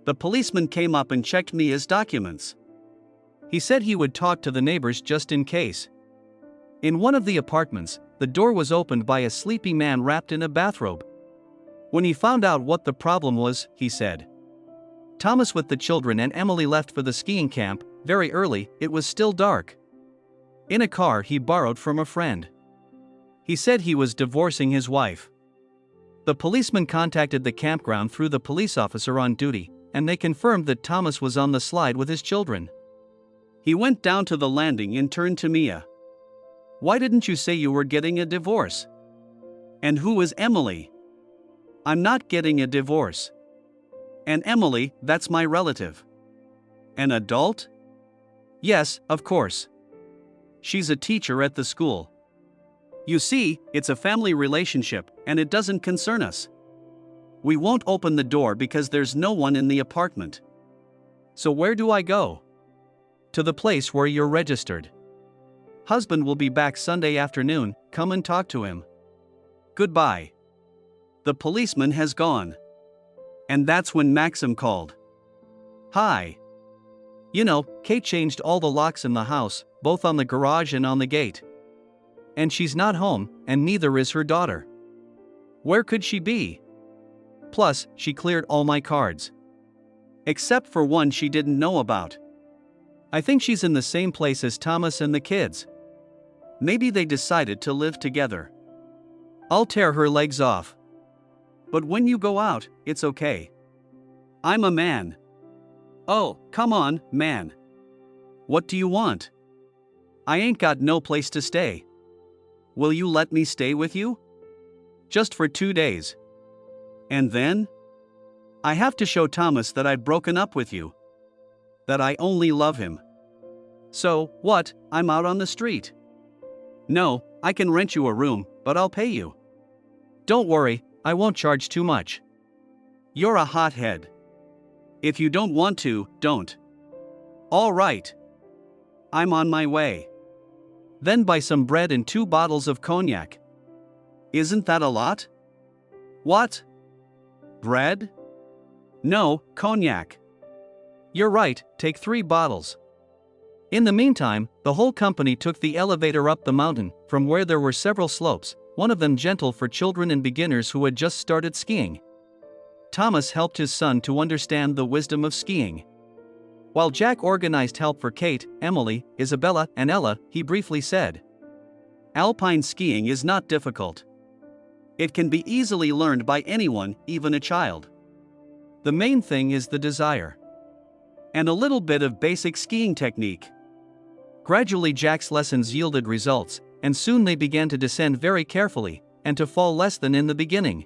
The policeman came up and checked Mia's documents. He said he would talk to the neighbors just in case. In one of the apartments, the door was opened by a sleepy man wrapped in a bathrobe. When he found out what the problem was, he said, Thomas with the children and Emily left for the skiing camp, very early, it was still dark. In a car he borrowed from a friend. He said he was divorcing his wife. The policeman contacted the campground through the police officer on duty, and they confirmed that Thomas was on the slide with his children. He went down to the landing and turned to Mia. "Why didn't you say you were getting a divorce?" "And who is Emily?" "I'm not getting a divorce." "And Emily, that's my relative." "An adult?" "Yes, of course. She's a teacher at the school. You see, it's a family relationship, and it doesn't concern us. We won't open the door because there's no one in the apartment." "So where do I go?" "To the place where you're registered. Husband will be back Sunday afternoon, come and talk to him. Goodbye." The policeman has gone. And that's when Maxim called. "Hi. You know, Kate changed all the locks in the house, both on the garage and on the gate. And she's not home, and neither is her daughter. Where could she be? Plus, she cleared all my cards. Except for one she didn't know about. I think she's in the same place as Thomas and the kids. Maybe they decided to live together. I'll tear her legs off. But when you go out, it's okay. I'm a man." "Oh, come on, man. What do you want?" "I ain't got no place to stay. Will you let me stay with you?" Just for 2 days. And then? I have to show Thomas that I'd broken up with you. That I only love him. So, what, I'm out on the street? No, I can rent you a room, but I'll pay you. Don't worry, I won't charge too much. You're a hothead. If you don't want to, don't. All right. I'm on my way. Then buy some bread and 2 bottles of cognac. Isn't that a lot? What? Bread? No, cognac. You're right, take 3 bottles. In the meantime, the whole company took the elevator up the mountain, from where there were several slopes, one of them gentle for children and beginners who had just started skiing. Thomas helped his son to understand the wisdom of skiing. While Jack organized help for Kate, Emily, Isabella, and Ella, he briefly said, "Alpine skiing is not difficult. It can be easily learned by anyone, even a child. The main thing is the desire. And a little bit of basic skiing technique." Gradually Jack's lessons yielded results, and soon they began to descend very carefully, and to fall less than in the beginning.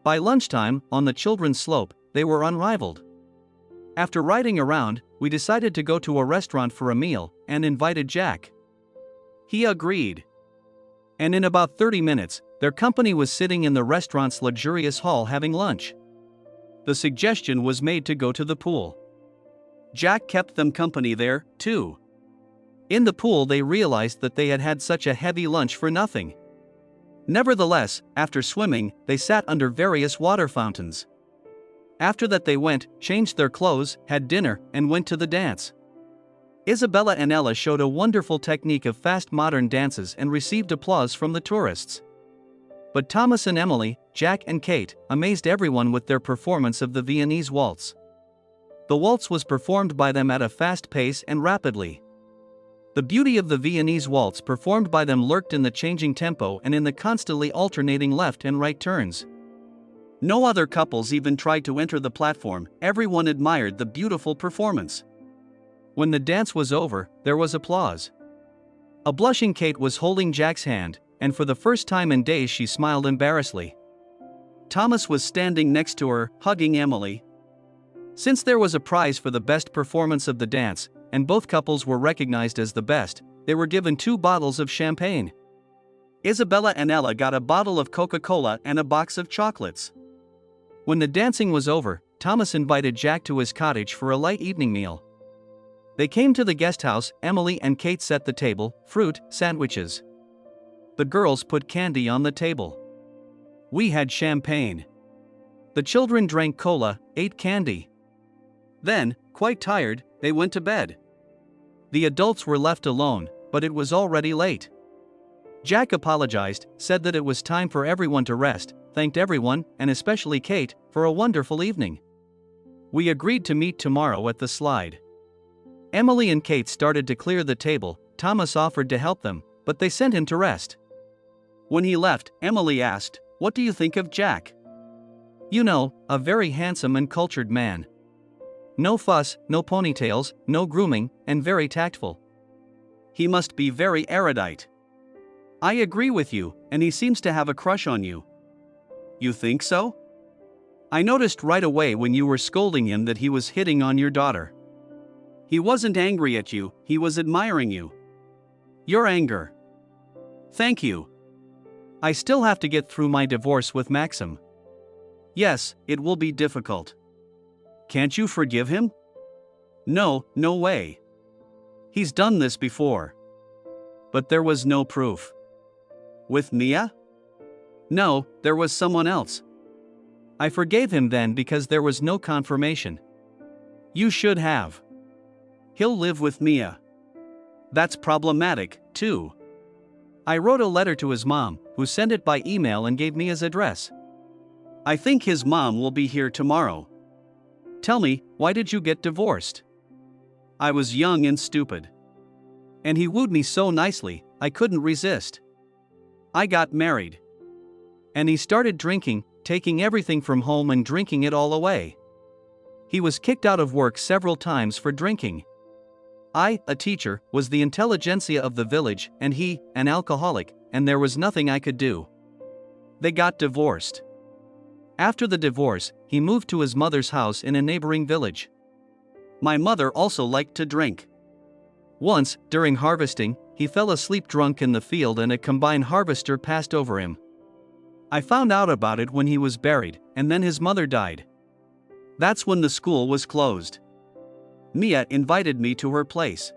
By lunchtime, on the children's slope, they were unrivaled. After riding around, we decided to go to a restaurant for a meal, and invited Jack. He agreed. And in about 30 minutes, their company was sitting in the restaurant's luxurious hall having lunch. The suggestion was made to go to the pool. Jack kept them company there, too. In the pool they realized that they had had such a heavy lunch for nothing. Nevertheless, after swimming, they sat under various water fountains. After that they went, changed their clothes, had dinner, and went to the dance. Isabella and Ella showed a wonderful technique of fast modern dances and received applause from the tourists. But Thomas and Emily, Jack and Kate, amazed everyone with their performance of the Viennese waltz. The waltz was performed by them at a fast pace and rapidly. The beauty of the Viennese waltz performed by them lurked in the changing tempo and in the constantly alternating left and right turns. No other couples even tried to enter the platform, everyone admired the beautiful performance. When the dance was over, there was applause. A blushing Kate was holding Jack's hand, and for the first time in days she smiled embarrassedly. Thomas was standing next to her, hugging Emily. Since there was a prize for the best performance of the dance, and both couples were recognized as the best, they were given 2 bottles of champagne. Isabella and Ella got a bottle of Coca-Cola and a box of chocolates. When the dancing was over, Thomas invited Jack to his cottage for a light evening meal. They came to the guest house, Emily and Kate set the table, fruit, sandwiches. The girls put candy on the table. We had champagne. The children drank cola, ate candy. Then, quite tired, they went to bed. The adults were left alone, but it was already late. Jack apologized, said that it was time for everyone to rest, thanked everyone, and especially Kate, for a wonderful evening. We agreed to meet tomorrow at the slide. Emily and Kate started to clear the table. Thomas offered to help them, but they sent him to rest. When he left, Emily asked, "What do you think of Jack?" "You know, a very handsome and cultured man. No fuss, no ponytails, no grooming, and very tactful. He must be very erudite." "I agree with you, and he seems to have a crush on you." "You think so?" "I noticed right away when you were scolding him that he was hitting on your daughter. He wasn't angry at you, he was admiring you." "Your anger." "Thank you. I still have to get through my divorce with Maxim." "Yes, it will be difficult." "Can't you forgive him?" "No, no way. He's done this before." "But there was no proof." "With Mia?" "No, there was someone else." "I forgave him then because there was no confirmation." "You should have." "He'll live with Mia." "That's problematic, too." "I wrote a letter to his mom, who sent it by email and gave me his address." "I think his mom will be here tomorrow." "Tell me, why did you get divorced?" "I was young and stupid. And he wooed me so nicely, I couldn't resist. I got married. And he started drinking, taking everything from home and drinking it all away. He was kicked out of work several times for drinking. I, a teacher, was the intelligentsia of the village, and he, an alcoholic, and there was nothing I could do. They got divorced. After the divorce, he moved to his mother's house in a neighboring village. My mother also liked to drink. Once, during harvesting, he fell asleep drunk in the field and a combine harvester passed over him. I found out about it when he was buried, and then his mother died. That's when the school was closed. Mia invited me to her place.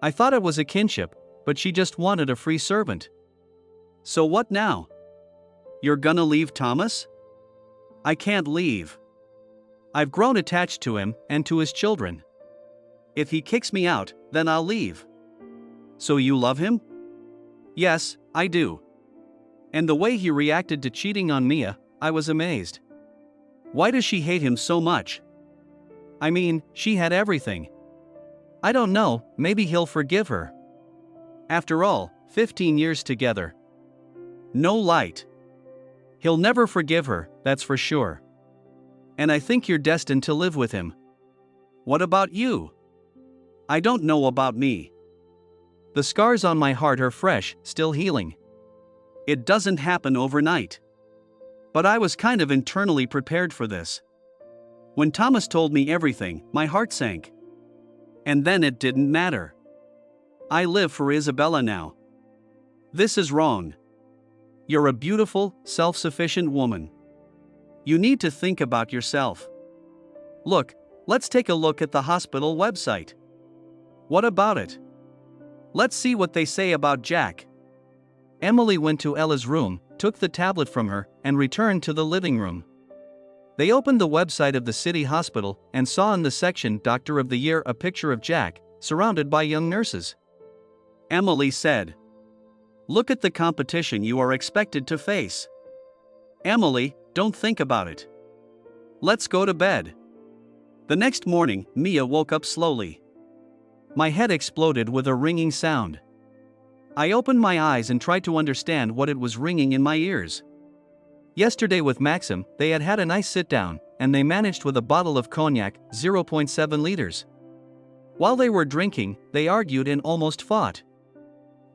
I thought it was a kinship, but she just wanted a free servant. So what now? You're gonna leave Thomas? I can't leave. I've grown attached to him and to his children. If he kicks me out, then I'll leave. So you love him? Yes, I do. And the way he reacted to cheating on Mia, I was amazed. Why does she hate him so much? I mean, she had everything. I don't know, maybe he'll forgive her. After all, 15 years together. No light. He'll never forgive her, that's for sure. And I think you're destined to live with him. What about you? I don't know about me. The scars on my heart are fresh, still healing. It doesn't happen overnight. But I was kind of internally prepared for this. When Thomas told me everything, my heart sank. And then it didn't matter. I live for Isabella now. This is wrong. You're a beautiful, self-sufficient woman. You need to think about yourself. Look, let's take a look at the hospital website. What about it? Let's see what they say about Jack. Emily went to Ella's room, took the tablet from her, and returned to the living room. They opened the website of the city hospital and saw in the section Doctor of the Year a picture of Jack, surrounded by young nurses. Emily said, "Look at the competition you are expected to face. Emily, don't think about it. Let's go to bed." The next morning, Mia woke up slowly. My head exploded with a ringing sound. I opened my eyes and tried to understand what it was ringing in my ears. Yesterday with Maxim, they had a nice sit-down, and they managed with a bottle of cognac, 0.7 liters. While they were drinking, they argued and almost fought.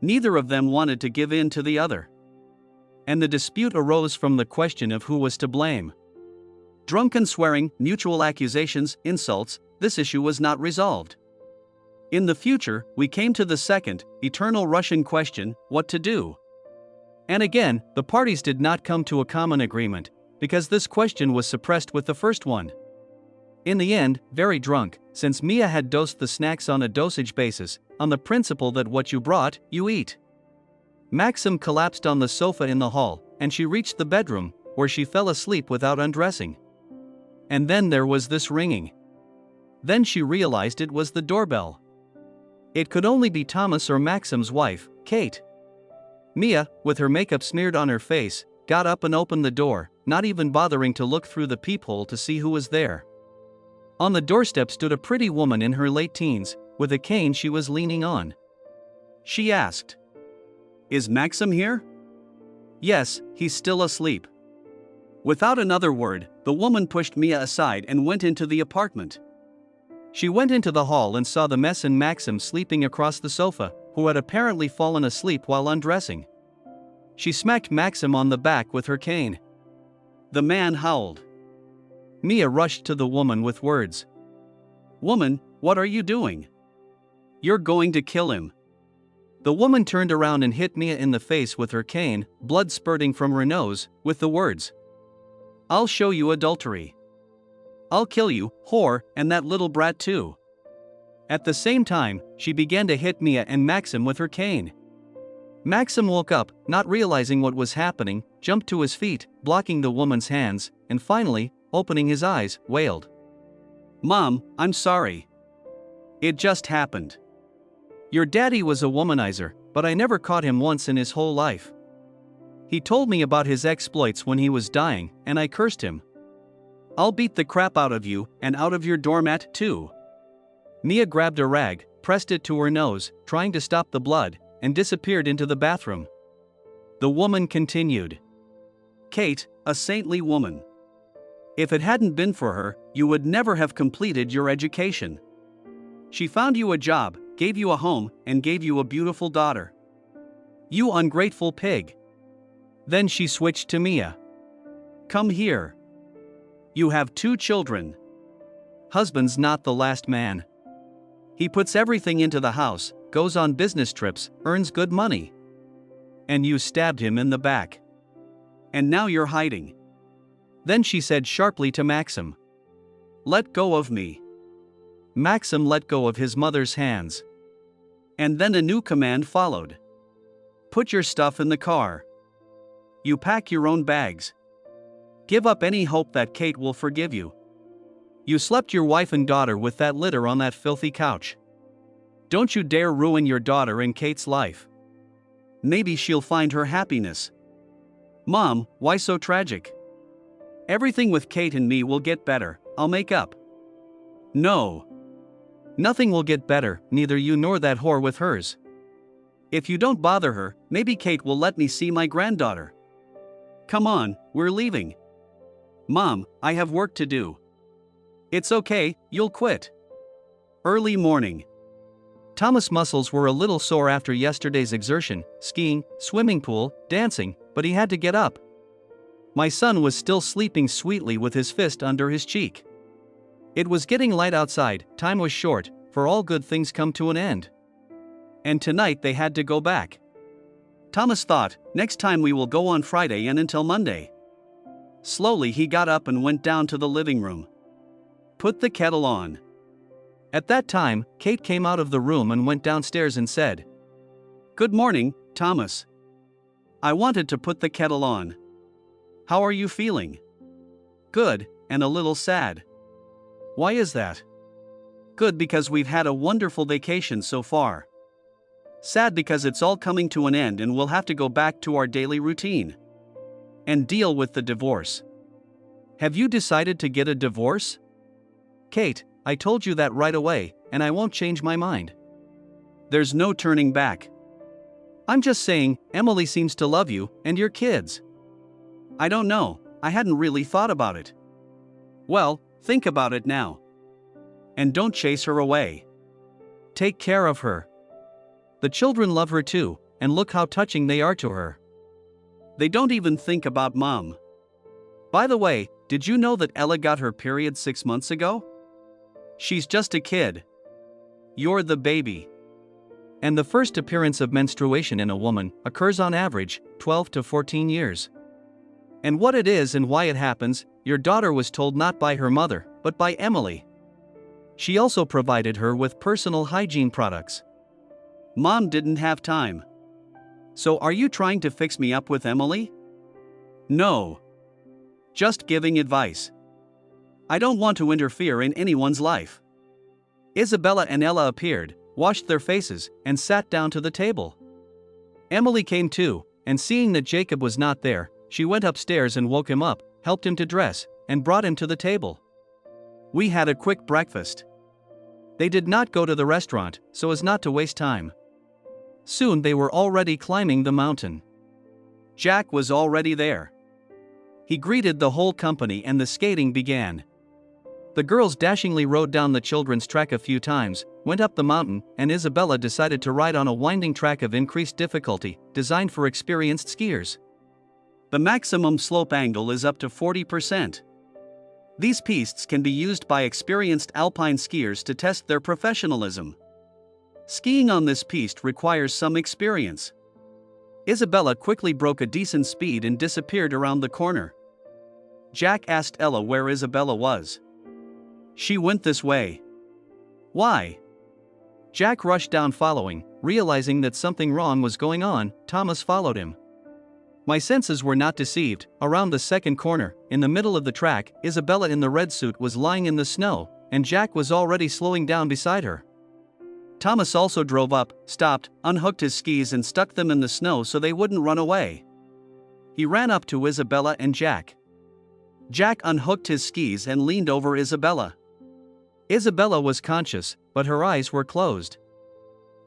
Neither of them wanted to give in to the other. And the dispute arose from the question of who was to blame. Drunken swearing, mutual accusations, insults, this issue was not resolved. In the future, we came to the second, eternal Russian question, what to do? And again, the parties did not come to a common agreement, because this question was suppressed with the first one. In the end, very drunk, since Mia had dosed the snacks on a dosage basis, on the principle that what you brought, you eat. Maxim collapsed on the sofa in the hall, and she reached the bedroom, where she fell asleep without undressing. And then there was this ringing. Then she realized it was the doorbell. It could only be Thomas or Maxim's wife, Kate. Mia, with her makeup smeared on her face, got up and opened the door, not even bothering to look through the peephole to see who was there. On the doorstep stood a pretty woman in her late teens, with a cane she was leaning on. She asked, "Is Maxim here?" "Yes, he's still asleep." Without another word, the woman pushed Mia aside and went into the apartment. She went into the hall and saw the mess and Maxim sleeping across the sofa, who had apparently fallen asleep while undressing. She smacked Maxim on the back with her cane. The man howled. Mia rushed to the woman with words. "Woman, what are you doing? You're going to kill him." The woman turned around and hit Mia in the face with her cane, blood spurting from her nose, with the words, "I'll show you adultery. I'll kill you, whore, and that little brat too." At the same time, she began to hit Mia and Maxim with her cane. Maxim woke up, not realizing what was happening, jumped to his feet, blocking the woman's hands, and finally, opening his eyes, wailed, "Mom, I'm sorry. It just happened. Your daddy was a womanizer, but I never caught him once in his whole life. He told me about his exploits when he was dying, and I cursed him. I'll beat the crap out of you, and out of your doormat too." Mia grabbed a rag, pressed it to her nose, trying to stop the blood, and disappeared into the bathroom. The woman continued, "Kate, a saintly woman. If it hadn't been for her, you would never have completed your education. She found you a job, gave you a home, and gave you a beautiful daughter. You ungrateful pig. Then she switched to Mia. Come here. You have 2 children. Husband's not the last man. He puts everything into the house, goes on business trips, earns good money. And you stabbed him in the back. And now you're hiding. Then she said sharply to Maxim. Let go of me. Maxim let go of his mother's hands. And then a new command followed. Put your stuff in the car. You pack your own bags. Give up any hope that Kate will forgive you. You slept your wife and daughter with that litter on that filthy couch. Don't you dare ruin your daughter and Kate's life. Maybe she'll find her happiness. Mom, why so tragic? Everything with Kate and me will get better, I'll make up. No. Nothing will get better, neither you nor that whore with hers. If you don't bother her, maybe Kate will let me see my granddaughter. Come on, we're leaving. Mom, I have work to do. It's okay, you'll quit. Early morning. Thomas' muscles were a little sore after yesterday's exertion, skiing, swimming pool, dancing, but he had to get up. My son was still sleeping sweetly with his fist under his cheek. It was getting light outside, time was short, for all good things come to an end. And tonight they had to go back. Thomas thought, next time we will go on Friday and until Monday. Slowly he got up and went down to the living room. Put the kettle on. At that time, Kate came out of the room and went downstairs and said, Good morning, Thomas. I wanted to put the kettle on. How are you feeling? Good, and a little sad. Why is that? Good because we've had a wonderful vacation so far. Sad because it's all coming to an end and we'll have to go back to our daily routine. And deal with the divorce. Have you decided to get a divorce? Kate, I told you that right away, and I won't change my mind. There's no turning back. I'm just saying, Emily seems to love you, and your kids. I don't know, I hadn't really thought about it. Well, think about it now. And don't chase her away. Take care of her. The children love her too, and look how touching they are to her. They don't even think about Mom. By the way, did you know that Ella got her period 6 months ago? She's just a kid. You're the baby. And the first appearance of menstruation in a woman occurs on average 12 to 14 years. And what it is and why it happens, your daughter was told not by her mother, but by Emily. She also provided her with personal hygiene products. Mom didn't have time. So are you trying to fix me up with Emily? No. Just giving advice. I don't want to interfere in anyone's life. Isabella and Ella appeared, washed their faces, and sat down to the table. Emily came too, and seeing that Jacob was not there, she went upstairs and woke him up, helped him to dress, and brought him to the table. We had a quick breakfast. They did not go to the restaurant, so as not to waste time. Soon they were already climbing the mountain. Jack was already there. He greeted the whole company and the skating began. The girls dashingly rode down the children's track a few times, went up the mountain, and Isabella decided to ride on a winding track of increased difficulty, designed for experienced skiers. The maximum slope angle is up to 40%. These pistes can be used by experienced alpine skiers to test their professionalism. Skiing on this piste requires some experience. Isabella quickly broke a decent speed and disappeared around the corner. Jack asked Ella where Isabella was. She went this way. Why? Jack rushed down following, realizing that something wrong was going on. Thomas followed him. My senses were not deceived. Around the second corner, in the middle of the track, Isabella in the red suit was lying in the snow, and Jack was already slowing down beside her. Thomas also drove up, stopped, unhooked his skis and stuck them in the snow so they wouldn't run away. He ran up to Isabella and Jack. Jack unhooked his skis and leaned over Isabella. Isabella was conscious, but her eyes were closed.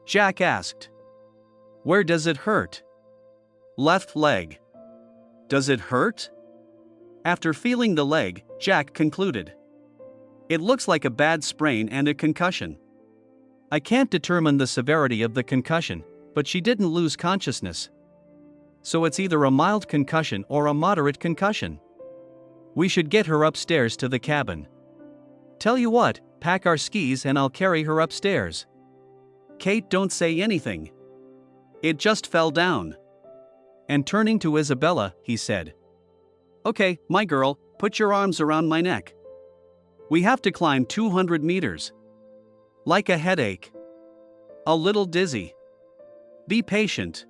Jack asked, "Where does it hurt?" "Left leg." "Does it hurt?" After feeling the leg, Jack concluded, "It looks like a bad sprain and a concussion." I can't determine the severity of the concussion, but she didn't lose consciousness. so it's either a mild concussion or a moderate concussion. We should get her upstairs to the cabin. Tell you what, pack our skis and I'll carry her upstairs. Kate, don't say anything. It just fell down. And turning to Isabella, he said, Okay, my girl, put your arms around my neck. We have to climb 200 meters. Like a headache. A little dizzy. Be patient.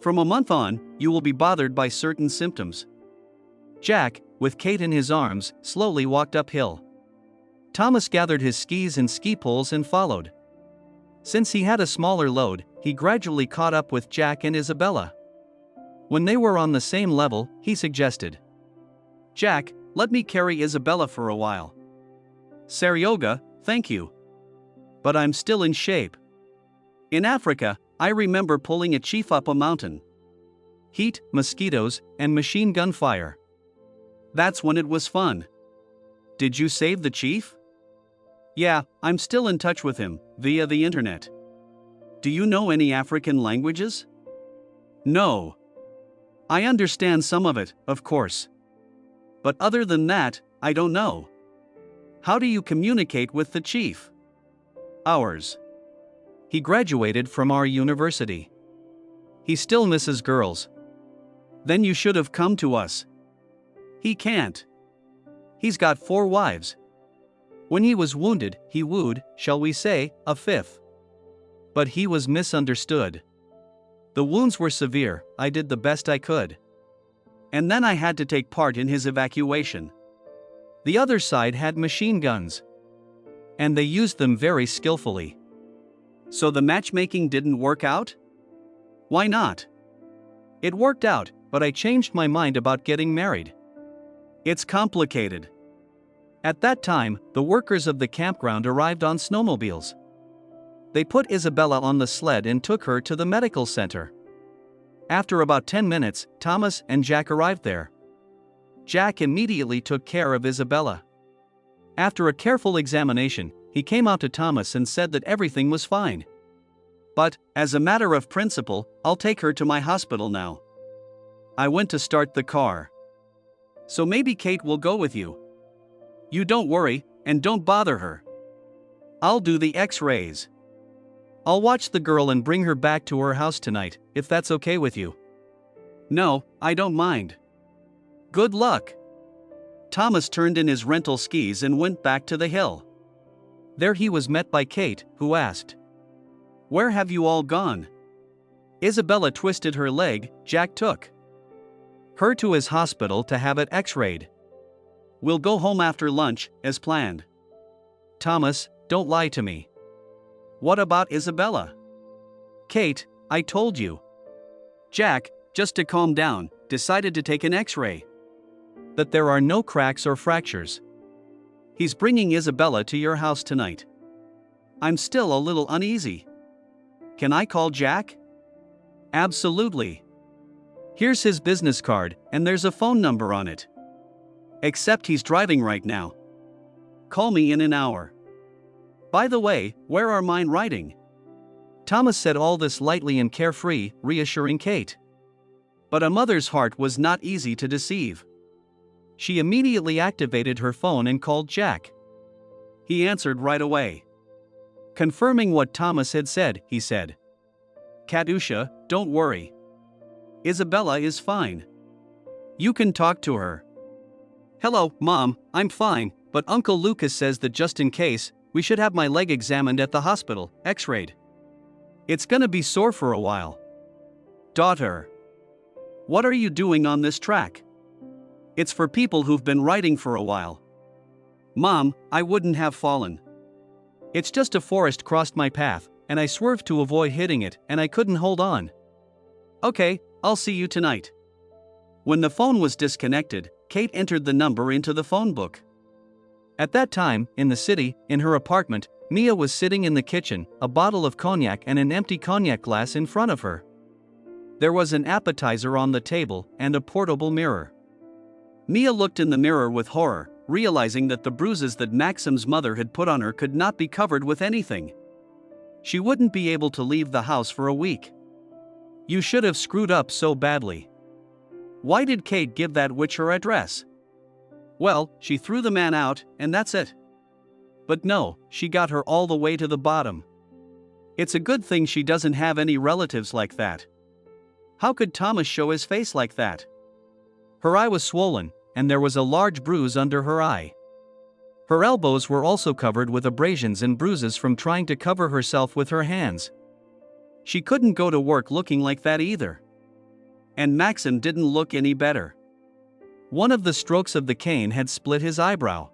From a month on, you will be bothered by certain symptoms. Jack, with Kate in his arms, slowly walked uphill. Thomas gathered his skis and ski poles and followed. Since he had a smaller load, he gradually caught up with Jack and Isabella. When they were on the same level, he suggested, Jack, let me carry Isabella for a while. Saryoga, thank you. But I'm still in shape. In Africa, I remember pulling a chief up a mountain. Heat, mosquitoes, and machine gun fire. That's when it was fun. Did you save the chief? Yeah, I'm still in touch with him, via the internet. Do you know any African languages? No. I understand some of it, of course. But other than that, I don't know. How do you communicate with the chief? Ours. He graduated from our university. He still misses girls. Then you should have come to us. He can't. He's got 4 wives. When he was wounded, he wooed, shall we say, a 5th. But he was misunderstood. The wounds were severe, I did the best I could. And then I had to take part in his evacuation. The other side had machine guns. And they used them very skillfully. So the matchmaking didn't work out? Why not? It worked out, but I changed my mind about getting married. It's complicated. At that time, the workers of the campground arrived on snowmobiles. They put Isabella on the sled and took her to the medical center. After about 10 minutes, Thomas and Jack arrived there. Jack immediately took care of Isabella. After a careful examination, he came out to Thomas and said that everything was fine. But, as a matter of principle, I'll take her to my hospital now. I went to start the car. So maybe Kate will go with you. You don't worry, and don't bother her. I'll do the X-rays. I'll watch the girl and bring her back to her house tonight, if that's okay with you. No, I don't mind. Good luck. Thomas turned in his rental skis and went back to the hill. There he was met by Kate, who asked, Where have you all gone? Isabella twisted her leg. Jack took her to his hospital to have it X-rayed. We'll go home after lunch, as planned. Thomas, don't lie to me. What about Isabella? Kate, I told you. Jack, just to calm down, decided to take an X-ray. That there are no cracks or fractures. He's bringing Isabella to your house tonight. I'm still a little uneasy. Can I call Jack? Absolutely. Here's his business card, and there's a phone number on it. Except he's driving right now. Call me in an hour. By the way, where are mine riding? Thomas said all this lightly and carefree, reassuring Kate. But a mother's heart was not easy to deceive. She immediately activated her phone and called Jack. He answered right away. Confirming what Thomas had said, he said, Katusha, don't worry. Isabella is fine. You can talk to her. Hello, Mom, I'm fine, but Uncle Lucas says that just in case, we should have my leg examined at the hospital, X-rayed. It's gonna be sore for a while. Daughter. What are you doing on this track? It's for people who've been riding for a while. Mom, I wouldn't have fallen. It's just a forest crossed my path, and I swerved to avoid hitting it, and I couldn't hold on. Okay, I'll see you tonight. When the phone was disconnected, Kate entered the number into the phone book. At that time, in the city, in her apartment, Mia was sitting in the kitchen, a bottle of cognac and an empty cognac glass in front of her. There was an appetizer on the table and a portable mirror. Mia looked in the mirror with horror, realizing that the bruises that Maxim's mother had put on her could not be covered with anything. She wouldn't be able to leave the house for a week. You should have screwed up so badly. Why did Kate give that witch her address? Well, she threw the man out, and that's it. But no, she got her all the way to the bottom. It's a good thing she doesn't have any relatives like that. How could Thomas show his face like that? Her eye was swollen, and there was a large bruise under her eye. Her elbows were also covered with abrasions and bruises from trying to cover herself with her hands. She couldn't go to work looking like that either. And Maxim didn't look any better. One of the strokes of the cane had split his eyebrow.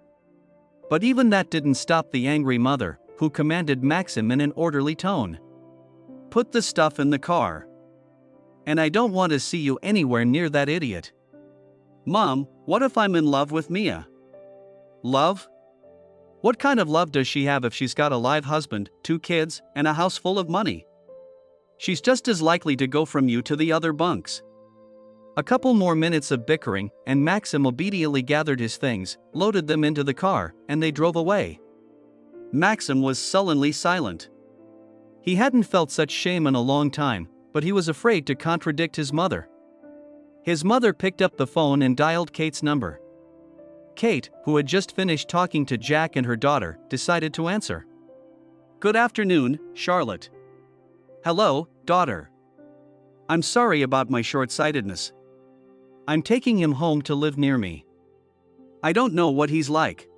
But even that didn't stop the angry mother, who commanded Maxim in an orderly tone. Put the stuff in the car. And I don't want to see you anywhere near that idiot. Mom, what if I'm in love with Mia? Love? What kind of love does she have if she's got a live husband, 2 kids, and a house full of money? She's just as likely to go from you to the other bunks. A couple more minutes of bickering, and Maxim obediently gathered his things, loaded them into the car, and they drove away. Maxim was sullenly silent. He hadn't felt such shame in a long time, but he was afraid to contradict his mother. His mother picked up the phone and dialed Kate's number. Kate, who had just finished talking to Jack and her daughter, decided to answer. Good afternoon, Charlotte. Hello, daughter. I'm sorry about my short-sightedness. I'm taking him home to live near me. I don't know what he's like.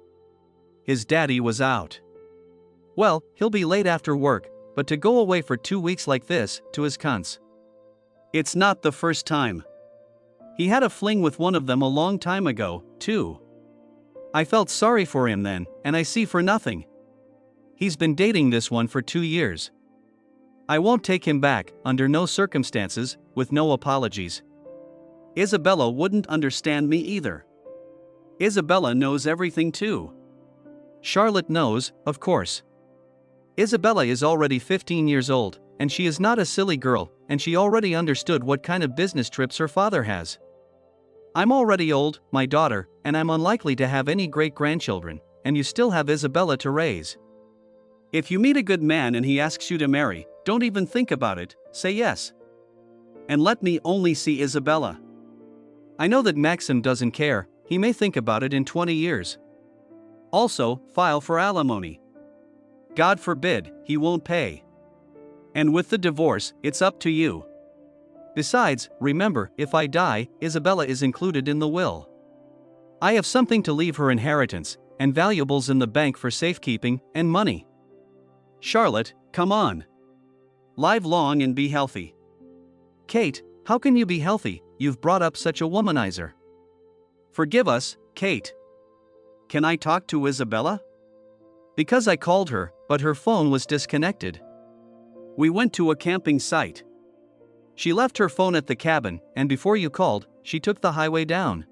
His daddy was out. Well, he'll be late after work, but to go away for 2 weeks like this, to his cunts. It's not the first time. He had a fling with one of them a long time ago, too. I felt sorry for him then, and I see for nothing. He's been dating this one for 2 years. I won't take him back, under no circumstances, with no apologies. Isabella wouldn't understand me either. Isabella knows everything too. Charlotte knows, of course. Isabella is already 15 years old, and she is not a silly girl, and she already understood what kind of business trips her father has. I'm already old, my daughter, and I'm unlikely to have any great-grandchildren, and you still have Isabella to raise. If you meet a good man and he asks you to marry, don't even think about it, say yes. And let me only see Isabella. I know that Maxim doesn't care, he may think about it in 20 years. Also, file for alimony. God forbid, he won't pay. And with the divorce, it's up to you. Besides, remember, if I die, Isabella is included in the will. I have something to leave her inheritance, and valuables in the bank for safekeeping, and money. Charlotte, come on. Live long and be healthy. Kate, how can you be healthy? You've brought up such a womanizer. Forgive us, Kate. Can I talk to Isabella? Because I called her, but her phone was disconnected. We went to a camping site. She left her phone at the cabin, and before you called, she took the highway down.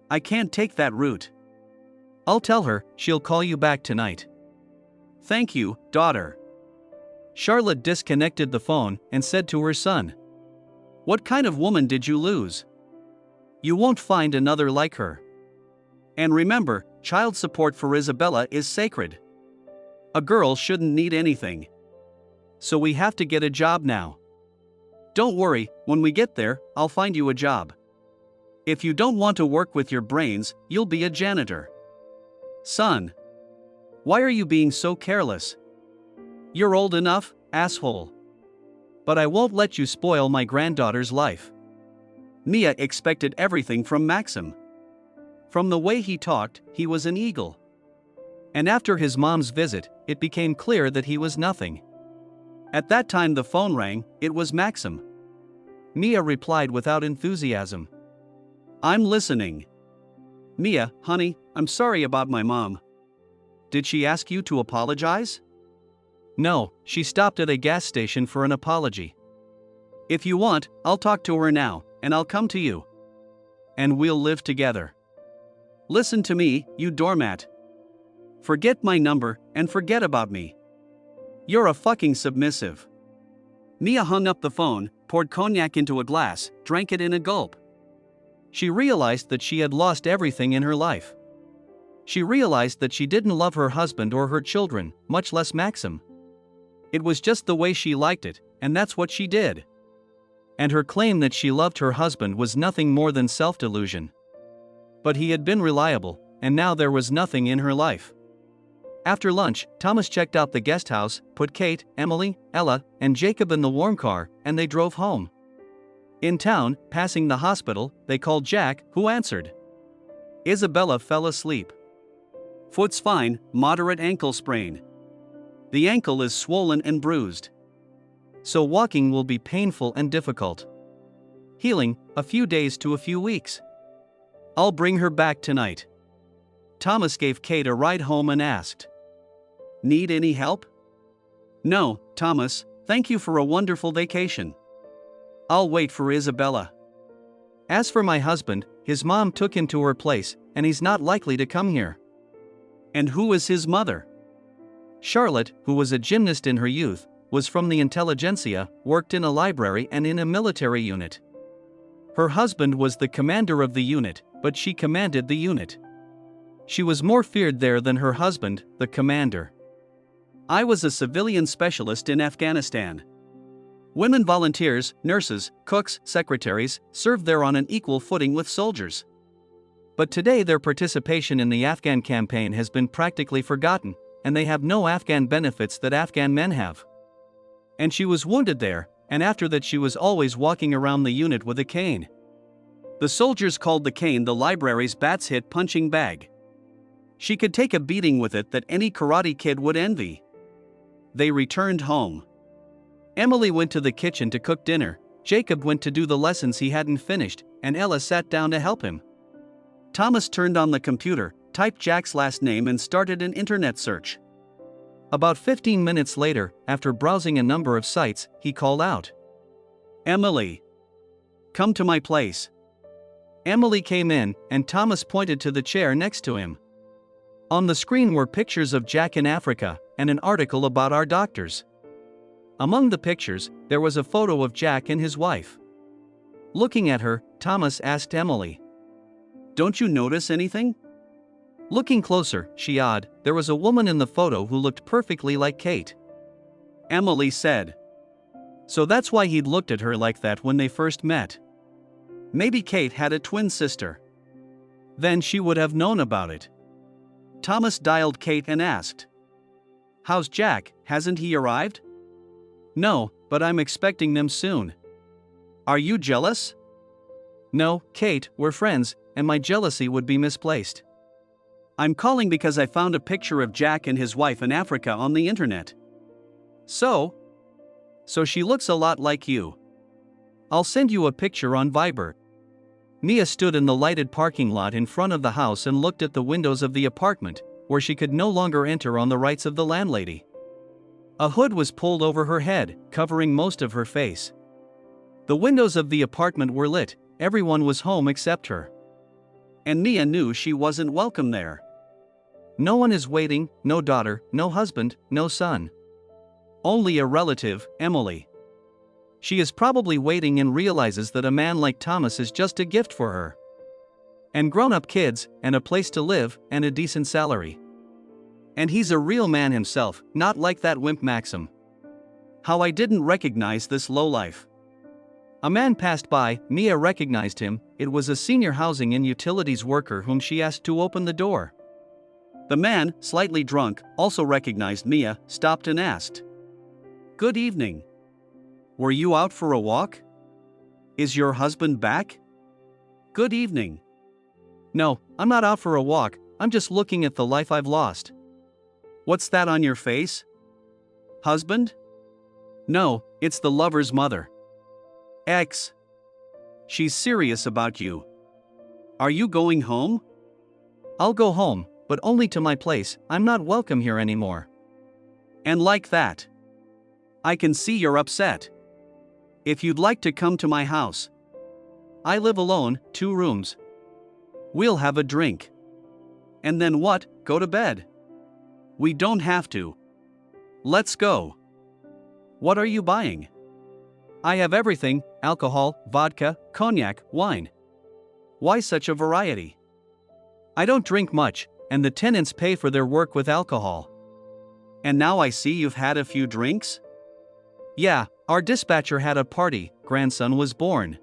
I can't take that route. I'll tell her, she'll call you back tonight. Thank you, daughter. Charlotte disconnected the phone and said to her son, What kind of woman did you lose? You won't find another like her. And remember, child support for Isabella is sacred. A girl shouldn't need anything. So we have to get a job now. Don't worry, when we get there, I'll find you a job. If you don't want to work with your brains, you'll be a janitor. Son. Why are you being so careless? You're old enough, asshole. But I won't let you spoil my granddaughter's life. Mia expected everything from Maxim. From the way he talked, he was an eagle. And after his mom's visit, it became clear that he was nothing. At that time the phone rang, it was Maxim. Mia replied without enthusiasm. I'm listening. Mia, honey, I'm sorry about my mom. Did she ask you to apologize? No, she stopped at a gas station for an apology. If you want, I'll talk to her now, and I'll come to you. And we'll live together. Listen to me, you doormat. Forget my number, and forget about me. You're a fucking submissive. Mia hung up the phone, poured cognac into a glass, drank it in a gulp. She realized that she had lost everything in her life. She realized that she didn't love her husband or her children, much less Maxim. It was just the way she liked it, and that's what she did. And her claim that she loved her husband was nothing more than self-delusion. But he had been reliable, and now there was nothing in her life. After lunch, Thomas checked out the guest house, put Kate, Emily, Ella, and Jacob in the warm car, and they drove home. In town, passing the hospital, they called Jack, who answered. Isabella fell asleep. Foot's fine, moderate ankle sprain. The ankle is swollen and bruised. So walking will be painful and difficult. Healing, a few days to a few weeks. I'll bring her back tonight. Thomas gave Kate a ride home and asked, "Need any help?" "No, Thomas, thank you for a wonderful vacation. I'll wait for Isabella. As for my husband, his mom took him to her place, and he's not likely to come here." "And who is his mother?" Charlotte, who was a gymnast in her youth, was from the intelligentsia, worked in a library and in a military unit. Her husband was the commander of the unit, but she commanded the unit. She was more feared there than her husband, the commander. "I was a civilian specialist in Afghanistan. Women volunteers, nurses, cooks, secretaries, served there on an equal footing with soldiers. But today their participation in the Afghan campaign has been practically forgotten, and they have no Afghan benefits that Afghan men have. And she was wounded there, and after that she was always walking around the unit with a cane. The soldiers called the cane the library's bats hit punching bag. She could take a beating with it that any karate kid would envy." They returned home. Emily went to the kitchen to cook dinner, Jacob went to do the lessons he hadn't finished, and Ella sat down to help him. Thomas turned on the computer, typed Jack's last name and started an internet search. About 15 minutes later, after browsing a number of sites, he called out, "Emily, come to my place." Emily came in, and Thomas pointed to the chair next to him. On the screen were pictures of Jack in Africa, and an article about our doctors. Among the pictures, there was a photo of Jack and his wife. Looking at her, Thomas asked Emily, "Don't you notice anything?" Looking closer, she odd, there was a woman in the photo who looked perfectly like Kate. Emily said. So that's why he'd looked at her like that when they first met. Maybe Kate had a twin sister. Then she would have known about it. Thomas dialed Kate and asked, "How's Jack, hasn't he arrived?" "No, but I'm expecting them soon." "Are you jealous?" "No, Kate, we're friends, and my jealousy would be misplaced." "I'm calling because I found a picture of Jack and his wife in Africa on the internet." So she looks a lot like you. I'll send you a picture on Viber." Mia stood in the lighted parking lot in front of the house and looked at the windows of the apartment, where she could no longer enter on the rights of the landlady. A hood was pulled over her head, covering most of her face. The windows of the apartment were lit, everyone was home except her. And Mia knew she wasn't welcome there. No one is waiting, no daughter, no husband, no son. Only a relative, Emily. She is probably waiting and realizes that a man like Thomas is just a gift for her. And grown-up kids, and a place to live, and a decent salary. And he's a real man himself, not like that wimp Maxim. How I didn't recognize this lowlife. A man passed by, Mia recognized him, it was a senior housing and utilities worker whom she asked to open the door. The man, slightly drunk, also recognized Mia, stopped and asked, "Good evening. Were you out for a walk? Is your husband back?" "Good evening. No, I'm not out for a walk, I'm just looking at the life I've lost." "What's that on your face? Husband?" "No, it's the lover's mother. Ex. She's serious about you. Are you going home?" "I'll go home, but only to my place, I'm not welcome here anymore." "And like that. I can see you're upset. If you'd like to come to my house. I live alone, 2 rooms. We'll have a drink. And then what, go to bed?" "We don't have to. Let's go." "What are you buying?" "I have everything, alcohol, vodka, cognac, wine." "Why such a variety?" "I don't drink much, and the tenants pay for their work with alcohol." "And now I see you've had a few drinks?" "Yeah, Our dispatcher had a party, grandson was born.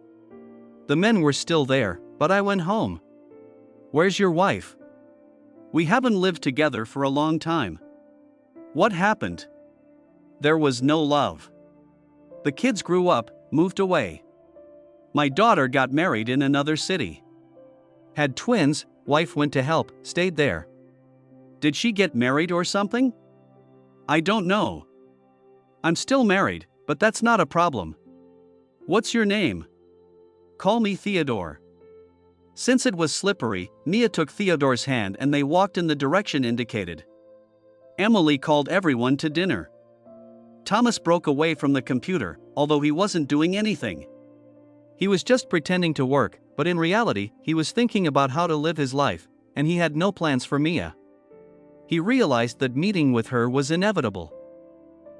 The men were still there, but I went home. Where's your wife? We haven't lived together for a long time. What happened? There was no love. The kids grew up, moved away. My daughter got married in another city. Had twins, wife went to help, stayed there. Did she get married or something? I don't know. I'm still married, but that's not a problem. What's your name? Call me Theodore. Since it was slippery, Mia took Theodore's hand and they walked in the direction indicated. Emily called everyone to dinner. Thomas broke away from the computer, although he wasn't doing anything. He was just pretending to work, but in reality, he was thinking about how to live his life, and he had no plans for Mia. He realized that meeting with her was inevitable.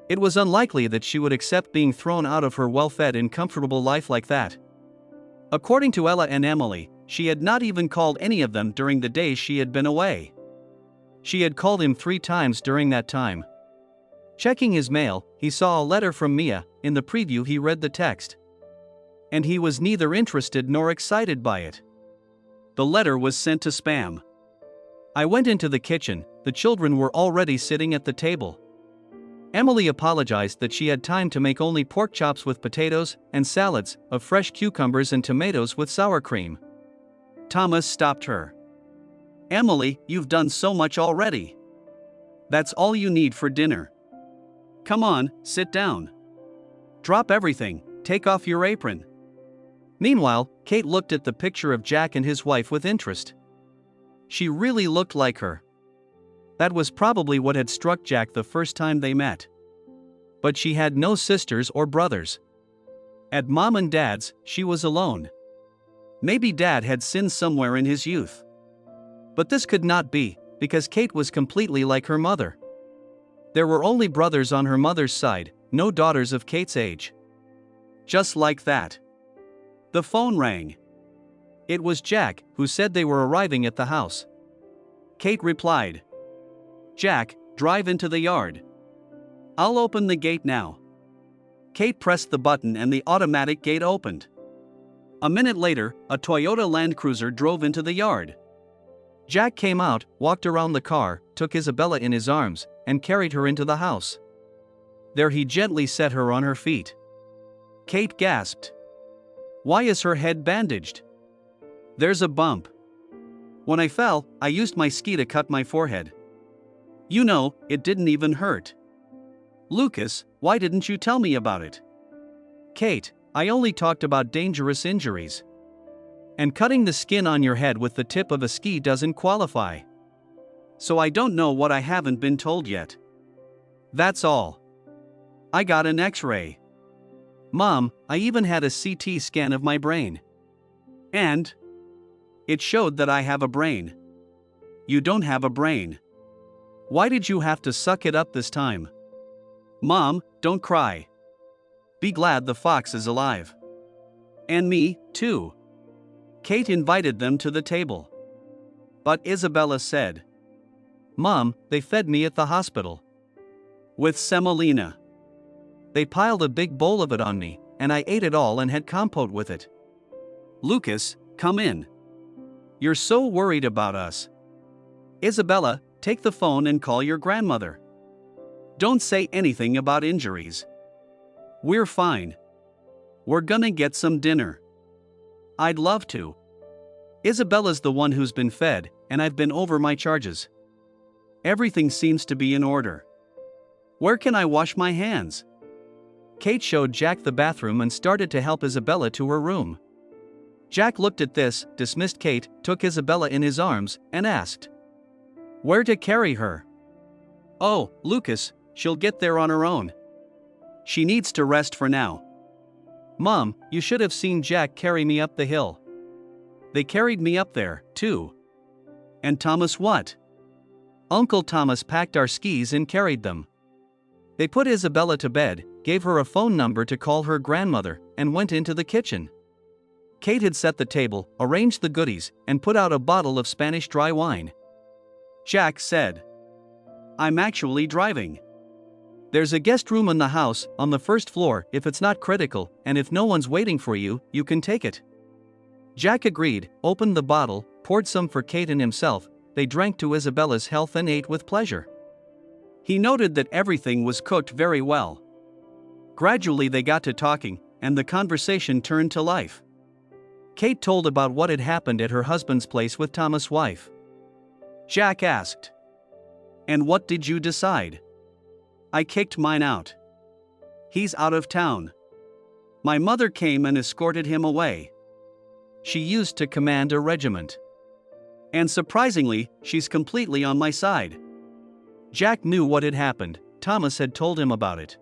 It was unlikely that she would accept being thrown out of her well-fed and comfortable life like that. According to Ella and Emily, she had not even called any of them during the days she had been away. She had called him 3 times during that time. Checking his mail, he saw a letter from Mia. In the preview he read the text. And he was neither interested nor excited by it. The letter was sent to spam. I went into the kitchen, the children were already sitting at the table. Emily apologized that she had time to make only pork chops with potatoes and salads of fresh cucumbers and tomatoes with sour cream. Thomas stopped her. Emily, you've done so much already. That's all you need for dinner. Come on, sit down. Drop everything, take off your apron. Meanwhile, Kate looked at the picture of Jack and his wife with interest. She really looked like her. That was probably what had struck Jack the first time they met. But she had no sisters or brothers. At Mom and Dad's, she was alone. Maybe Dad had sinned somewhere in his youth. But this could not be, because Kate was completely like her mother. There were only brothers on her mother's side, no daughters of Kate's age. Just like that. The phone rang. It was Jack, who said they were arriving at the house. Kate replied, Jack, drive into the yard. I'll open the gate now. Kate pressed the button and the automatic gate opened. A minute later, a Toyota Land Cruiser drove into the yard. Jack came out, walked around the car, took Isabella in his arms, and carried her into the house. There he gently set her on her feet. Kate gasped. Why is her head bandaged? There's a bump. When I fell, I used my ski to cut my forehead. You know, it didn't even hurt. Lucas, why didn't you tell me about it? Kate, I only talked about dangerous injuries. And cutting the skin on your head with the tip of a ski doesn't qualify. So I don't know what I haven't been told yet. That's all. I got an X-ray. Mom, I even had a CT scan of my brain. And it showed that I have a brain. You don't have a brain. Why did you have to suck it up this time? Mom, don't cry. Be glad the fox is alive. And me, too. Kate invited them to the table. But Isabella said, Mom, they fed me at the hospital. With semolina. They piled a big bowl of it on me, and I ate it all and had compote with it. Lucas, come in. You're so worried about us. Isabella, take the phone and call your grandmother. Don't say anything about injuries. We're fine. We're gonna get some dinner. I'd love to. Isabella's the one who's been fed, and I've been over my charges. Everything seems to be in order. Where can I wash my hands? Kate showed Jack the bathroom and started to help Isabella to her room. Jack looked at this, dismissed Kate, took Isabella in his arms, and asked, Where to carry her? Oh, Lucas, she'll get there on her own. She needs to rest for now. Mom, you should have seen Jack carry me up the hill. They carried me up there, too. And Thomas what? Uncle Thomas packed our skis and carried them. They put Isabella to bed, gave her a phone number to call her grandmother, and went into the kitchen. Kate had set the table, arranged the goodies, and put out a bottle of Spanish dry wine. Jack said, I'm actually driving. There's a guest room in the house, on the first floor, if it's not critical, and if no one's waiting for you, you can take it. Jack agreed, opened the bottle, poured some for Kate and himself. They drank to Isabella's health and ate with pleasure. He noted that everything was cooked very well. Gradually they got to talking, and the conversation turned to life. Kate told about what had happened at her husband's place with Thomas' wife. Jack asked, "And what did you decide?" "I kicked mine out. He's out of town. My mother came and escorted him away. She used to command a regiment. And surprisingly, she's completely on my side." Jack knew what had happened. Thomas had told him about it.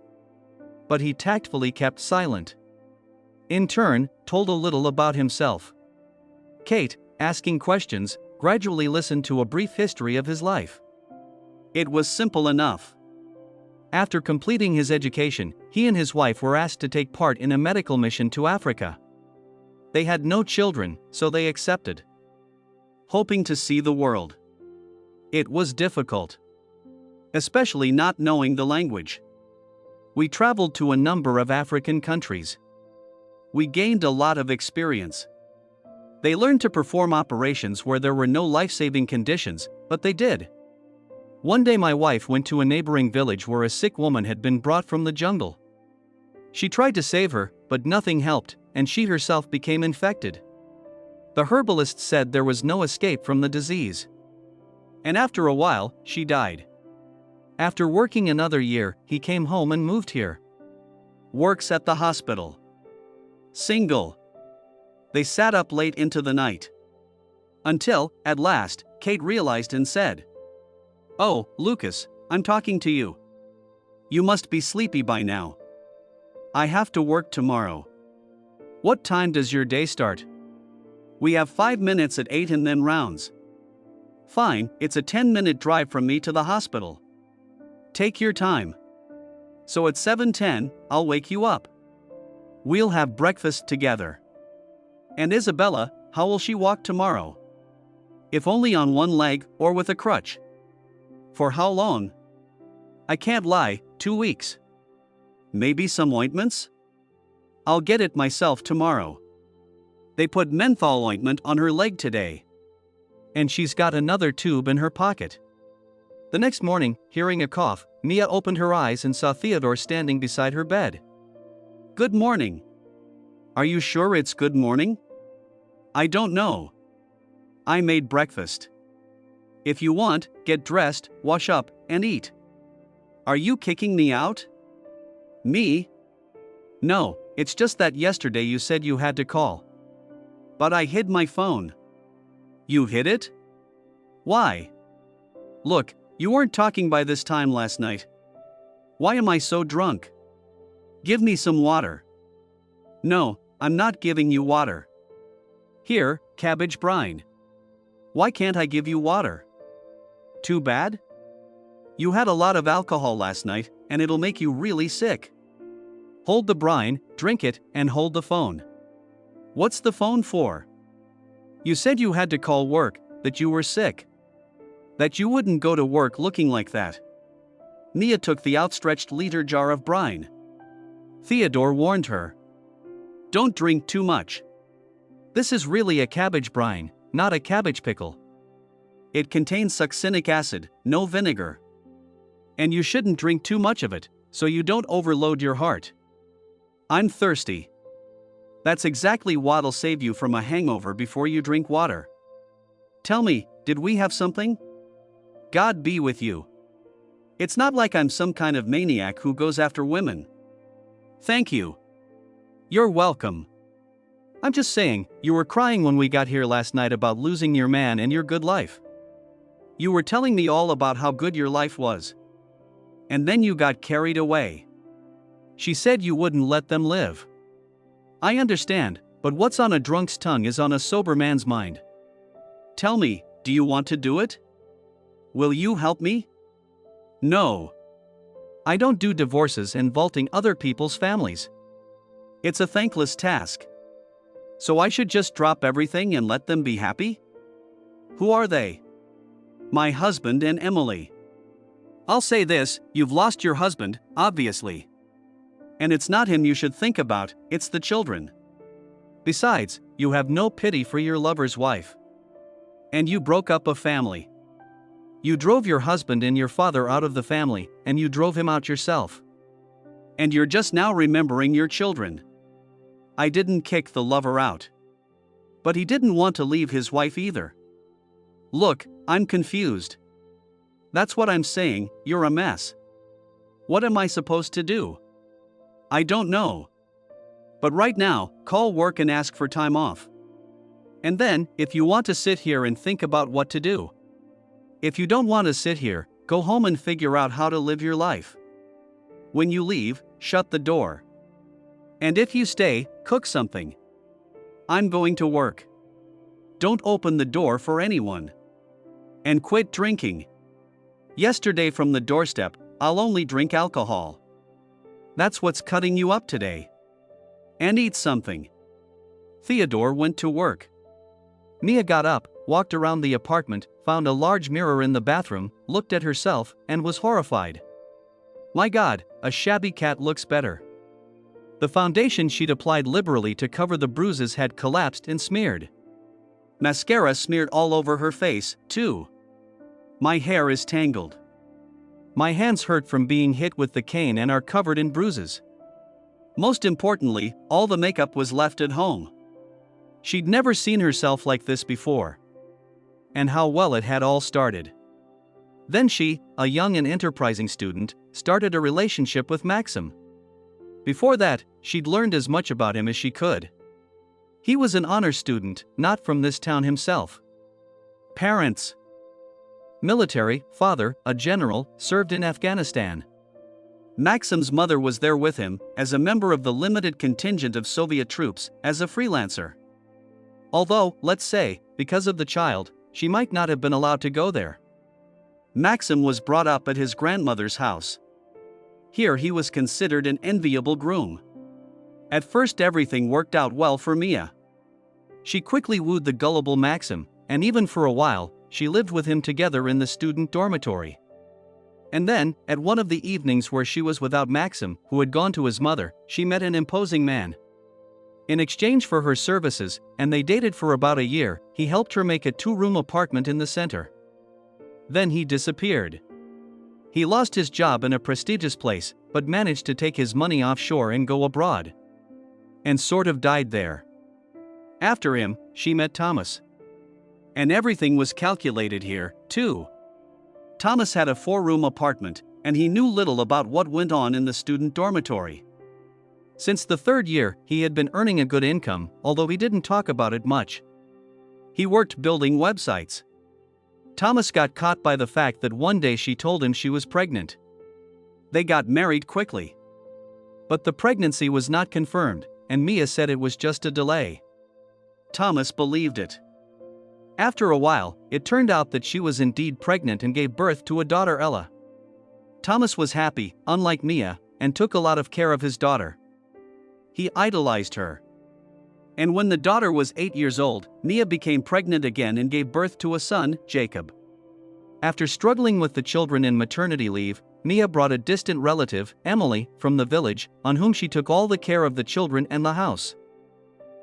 But he tactfully kept silent. In turn, told a little about himself. Kate, asking questions, gradually listened to a brief history of his life. It was simple enough. After completing his education, he and his wife were asked to take part in a medical mission to Africa. They had no children, so they accepted. Hoping to see the world. It was difficult. Especially not knowing the language. We traveled to a number of African countries. We gained a lot of experience. They learned to perform operations where there were no life-saving conditions, but they did. One day my wife went to a neighboring village where a sick woman had been brought from the jungle. She tried to save her, but nothing helped, and she herself became infected. The herbalist said there was no escape from the disease. And after a while, she died. After working another year, he came home and moved here. Works at the hospital. Single. They sat up late into the night. Until, at last, Kate realized and said, "Oh, Lucas, I'm talking to you. You must be sleepy by now. I have to work tomorrow. What time does your day start?" "We have 5 minutes at 8 and then rounds." "Fine, it's a 10-minute drive from me to the hospital. Take your time. So at 7:10, I'll wake you up. We'll have breakfast together. And Isabella, how will she walk tomorrow? If only on one leg or with a crutch." "For how long?" "I can't lie, 2 weeks. Maybe some ointments?" "I'll get it myself tomorrow. They put menthol ointment on her leg today. And she's got another tube in her pocket." The next morning, hearing a cough, Mia opened her eyes and saw Theodore standing beside her bed. "Good morning." "Are you sure it's good morning?" "I don't know. I made breakfast. If you want, get dressed, wash up, and eat." "Are you kicking me out?" "Me? No, it's just that yesterday you said you had to call." "But I hid my phone." "You hid it? Why?" "Look, you weren't talking by this time last night. Why am I so drunk? Give me some water." "No, I'm not giving you water." "Here, cabbage brine." "Why can't I give you water?" "Too bad? You had a lot of alcohol last night, and it'll make you really sick. Hold the brine, drink it, and hold the phone." "What's the phone for?" "You said you had to call work, that you were sick. That you wouldn't go to work looking like that." Mia took the outstretched liter jar of brine. Theodore warned her. "Don't drink too much. This is really a cabbage brine, not a cabbage pickle. It contains succinic acid, no vinegar. And you shouldn't drink too much of it, so you don't overload your heart." "I'm thirsty." "That's exactly what'll save you from a hangover before you drink water. Tell me, did we have something?" "God be with you. It's not like I'm some kind of maniac who goes after women." "Thank you." "You're welcome. I'm just saying, you were crying when we got here last night about losing your man and your good life. You were telling me all about how good your life was. And then you got carried away. She said you wouldn't let them live. I understand, but what's on a drunk's tongue is on a sober man's mind. Tell me, do you want to do it? Will you help me?" "No. I don't do divorces and vaulting other people's families. It's a thankless task. So I should just drop everything and let them be happy?" "Who are they?" "My husband and Emily." I'll say this, you've lost your husband, obviously. And it's not him you should think about, it's the children. Besides, you have no pity for your lover's wife. And you broke up a family. You drove your husband and your father out of the family, and you drove him out yourself. And you're just now remembering your children. I didn't kick the lover out. But he didn't want to leave his wife either. Look, I'm confused. That's what I'm saying, you're a mess. What am I supposed to do? I don't know. But right now, call work and ask for time off. And then, if you want to sit here and think about what to do. If you don't want to sit here, go home and figure out how to live your life. When you leave, shut the door. And if you stay, cook something. I'm going to work. Don't open the door for anyone. And quit drinking. Yesterday from the doorstep, I'll only drink alcohol. That's what's cutting you up today. And eat something. Theodore went to work. Mia got up, walked around the apartment, found a large mirror in the bathroom, looked at herself, and was horrified. My God, a shabby cat looks better. The foundation she'd applied liberally to cover the bruises had collapsed and smeared. Mascara smeared all over her face, too. My hair is tangled. My hands hurt from being hit with the cane and are covered in bruises. Most importantly, all the makeup was left at home. She'd never seen herself like this before. And how well it had all started. Then she, a young and enterprising student, started a relationship with Maxim. Before that, she'd learned as much about him as she could. He was an honor student, not from this town himself. Parents. Military, father, a general, served in Afghanistan. Maxim's mother was there with him, as a member of the limited contingent of Soviet troops, as a freelancer. Although, let's say, because of the child, she might not have been allowed to go there. Maxim was brought up at his grandmother's house. Here he was considered an enviable groom. At first everything worked out well for Mia. She quickly wooed the gullible Maxim, and even for a while, she lived with him together in the student dormitory. And then, at one of the evenings where she was without Maxim, who had gone to his mother, she met an imposing man. In exchange for her services, and they dated for about a year, he helped her make a 2-room apartment in the center. Then he disappeared. He lost his job in a prestigious place, but managed to take his money offshore and go abroad. And sort of died there. After him, she met Thomas. And everything was calculated here, too. Thomas had a 4-room apartment, and he knew little about what went on in the student dormitory. Since the 3rd year, he had been earning a good income, although he didn't talk about it much. He worked building websites. Thomas got caught by the fact that one day she told him she was pregnant. They got married quickly. But the pregnancy was not confirmed, and Mia said it was just a delay. Thomas believed it. After a while, it turned out that she was indeed pregnant and gave birth to a daughter, Ella. Thomas was happy, unlike Mia, and took a lot of care of his daughter. He idolized her. And when the daughter was 8 years old, Mia became pregnant again and gave birth to a son, Jacob. After struggling with the children in maternity leave, Mia brought a distant relative, Emily, from the village, on whom she took all the care of the children and the house.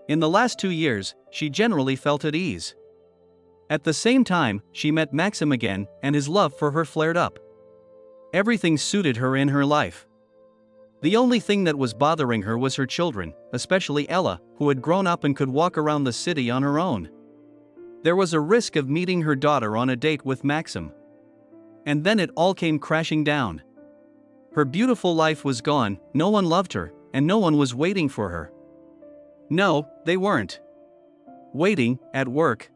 In the last 2 years, she generally felt at ease. At the same time, she met Maxim again, and his love for her flared up. Everything suited her in her life. The only thing that was bothering her was her children, especially Ella, who had grown up and could walk around the city on her own. There was a risk of meeting her daughter on a date with Maxim. And then it all came crashing down. Her beautiful life was gone, no one loved her, and no one was waiting for her. No, they weren't. Waiting, at work.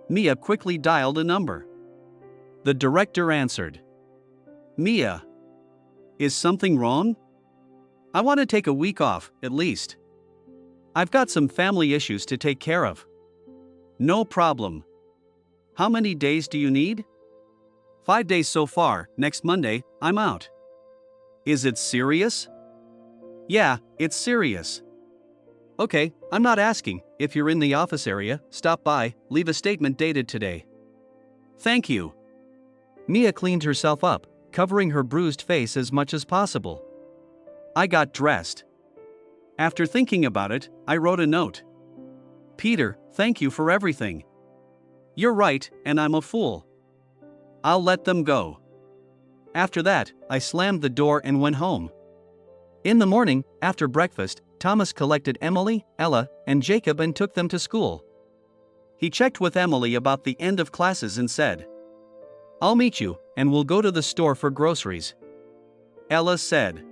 Mia quickly dialed a number. The director answered. Mia. Is something wrong? I want to take a week off, at least. I've got some family issues to take care of. No problem. How many days do you need? 5 days so far, next Monday, I'm out. Is it serious? Yeah, it's serious. Okay, I'm not asking. If you're in the office area, stop by, leave a statement dated today. Thank you. Mia cleaned herself up, covering her bruised face as much as possible. I got dressed. After thinking about it, I wrote a note. Peter, thank you for everything. You're right, and I'm a fool. I'll let them go. After that, I slammed the door and went home. In the morning, after breakfast, Thomas collected Emily, Ella, and Jacob and took them to school. He checked with Emily about the end of classes and said, "I'll meet you, and we'll go to the store for groceries." Ella said,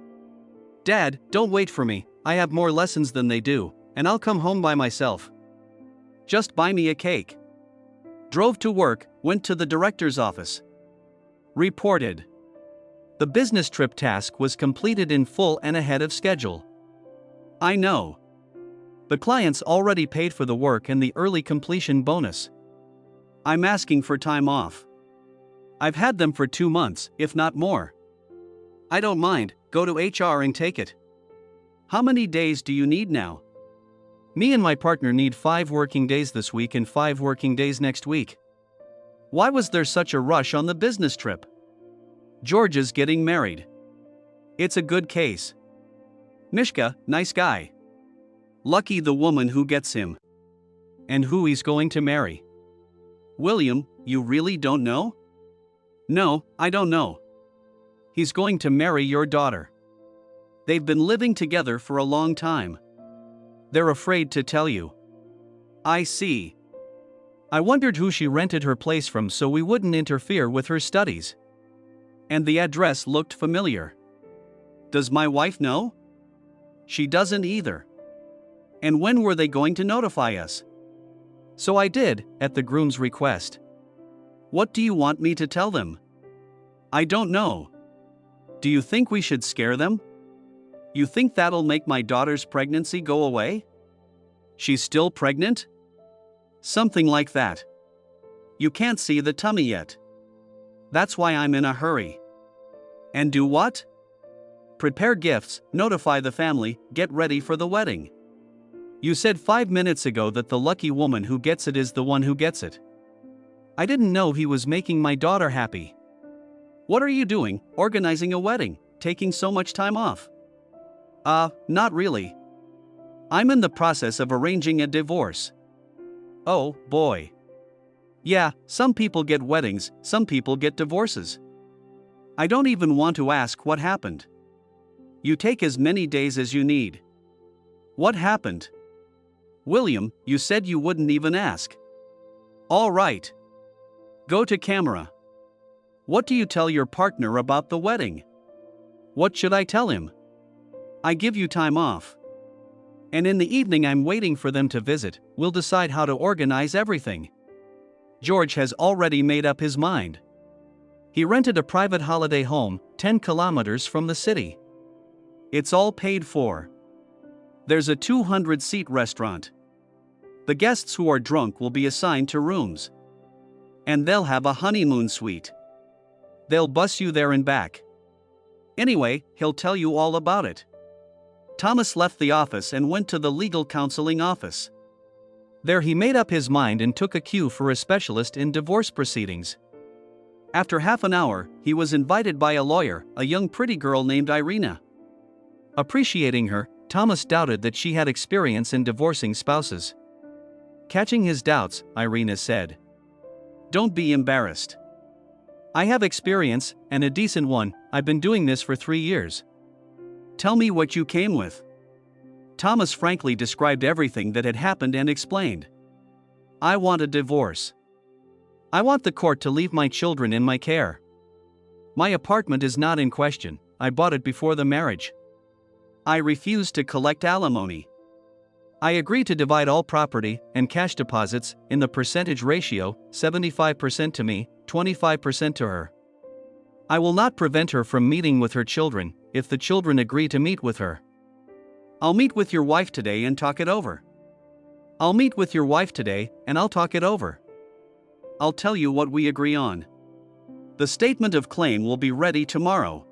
"Dad, don't wait for me, I have more lessons than they do, and I'll come home by myself. Just buy me a cake." Drove to work, went to the director's office. Reported. The business trip task was completed in full and ahead of schedule. I know. The clients already paid for the work and the early completion bonus. I'm asking for time off. I've had them for 2 months, if not more. I don't mind, go to HR and take it. How many days do you need now? Me and my partner need 5 working days this week and 5 working days next week. Why was there such a rush on the business trip? George's getting married. It's a good case. Mishka, nice guy. Lucky the woman who gets him. And who he's going to marry. William, you really don't know? No, I don't know. He's going to marry your daughter. They've been living together for a long time. They're afraid to tell you. I see. I wondered who she rented her place from so we wouldn't interfere with her studies. And the address looked familiar. Does my wife know? She doesn't either. And when were they going to notify us? So I did, at the groom's request. What do you want me to tell them? I don't know. Do you think we should scare them? You think that'll make my daughter's pregnancy go away? She's still pregnant? Something like that. You can't see the tummy yet. That's why I'm in a hurry. And do what? Prepare gifts, notify the family, get ready for the wedding. You said 5 minutes ago that the lucky woman who gets it is the one who gets it. I didn't know he was making my daughter happy. What are you doing, organizing a wedding, taking so much time off? Not really. I'm in the process of arranging a divorce. Oh, boy. Yeah, some people get weddings, some people get divorces. I don't even want to ask what happened. You take as many days as you need. What happened? William, you said you wouldn't even ask. All right. Go to camera. What do you tell your partner about the wedding? What should I tell him? I give you time off. And in the evening I'm waiting for them to visit, we'll decide how to organize everything. George has already made up his mind. He rented a private holiday home, 10 kilometers from the city. It's all paid for. There's a 200-seat restaurant. The guests who are drunk will be assigned to rooms. And they'll have a honeymoon suite. They'll bus you there and back. Anyway, he'll tell you all about it. Thomas left the office and went to the legal counseling office. There he made up his mind and took a cue for a specialist in divorce proceedings. After half an hour, he was invited by a lawyer, a young pretty girl named Irina. Appreciating her, Thomas doubted that she had experience in divorcing spouses. Catching his doubts, Irina said, "Don't be embarrassed. I have experience, and a decent one. I've been doing this for 3 years. Tell me what you came with." Thomas frankly described everything that had happened and explained. "I want a divorce. I want the court to leave my children in my care. My apartment is not in question, I bought it before the marriage. I refuse to collect alimony. I agree to divide all property and cash deposits in the percentage ratio, 75% to me, 25% to her. I will not prevent her from meeting with her children if the children agree to meet with her. I'll meet with your wife today and talk it over. I'll meet with your wife today and I'll talk it over. I'll tell you what we agree on. The statement of claim will be ready tomorrow.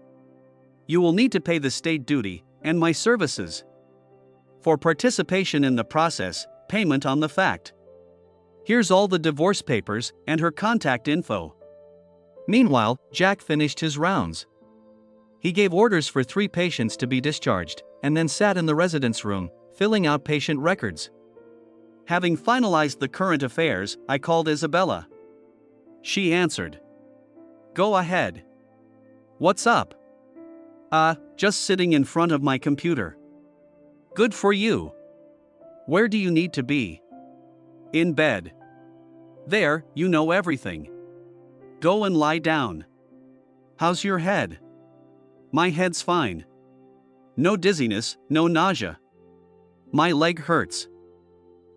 You will need to pay the state duty and my services. For participation in the process, payment on the fact. Here's all the divorce papers and her contact info. Meanwhile, Jack finished his rounds. He gave orders for 3 patients to be discharged, and then sat in the residence room, filling out patient records. Having finalized the current affairs, I called Isabella. She answered. Go ahead. What's up? Just sitting in front of my computer. Good for you. Where do you need to be? In bed. There, you know everything. Go and lie down. How's your head? My head's fine. No dizziness, no nausea. My leg hurts.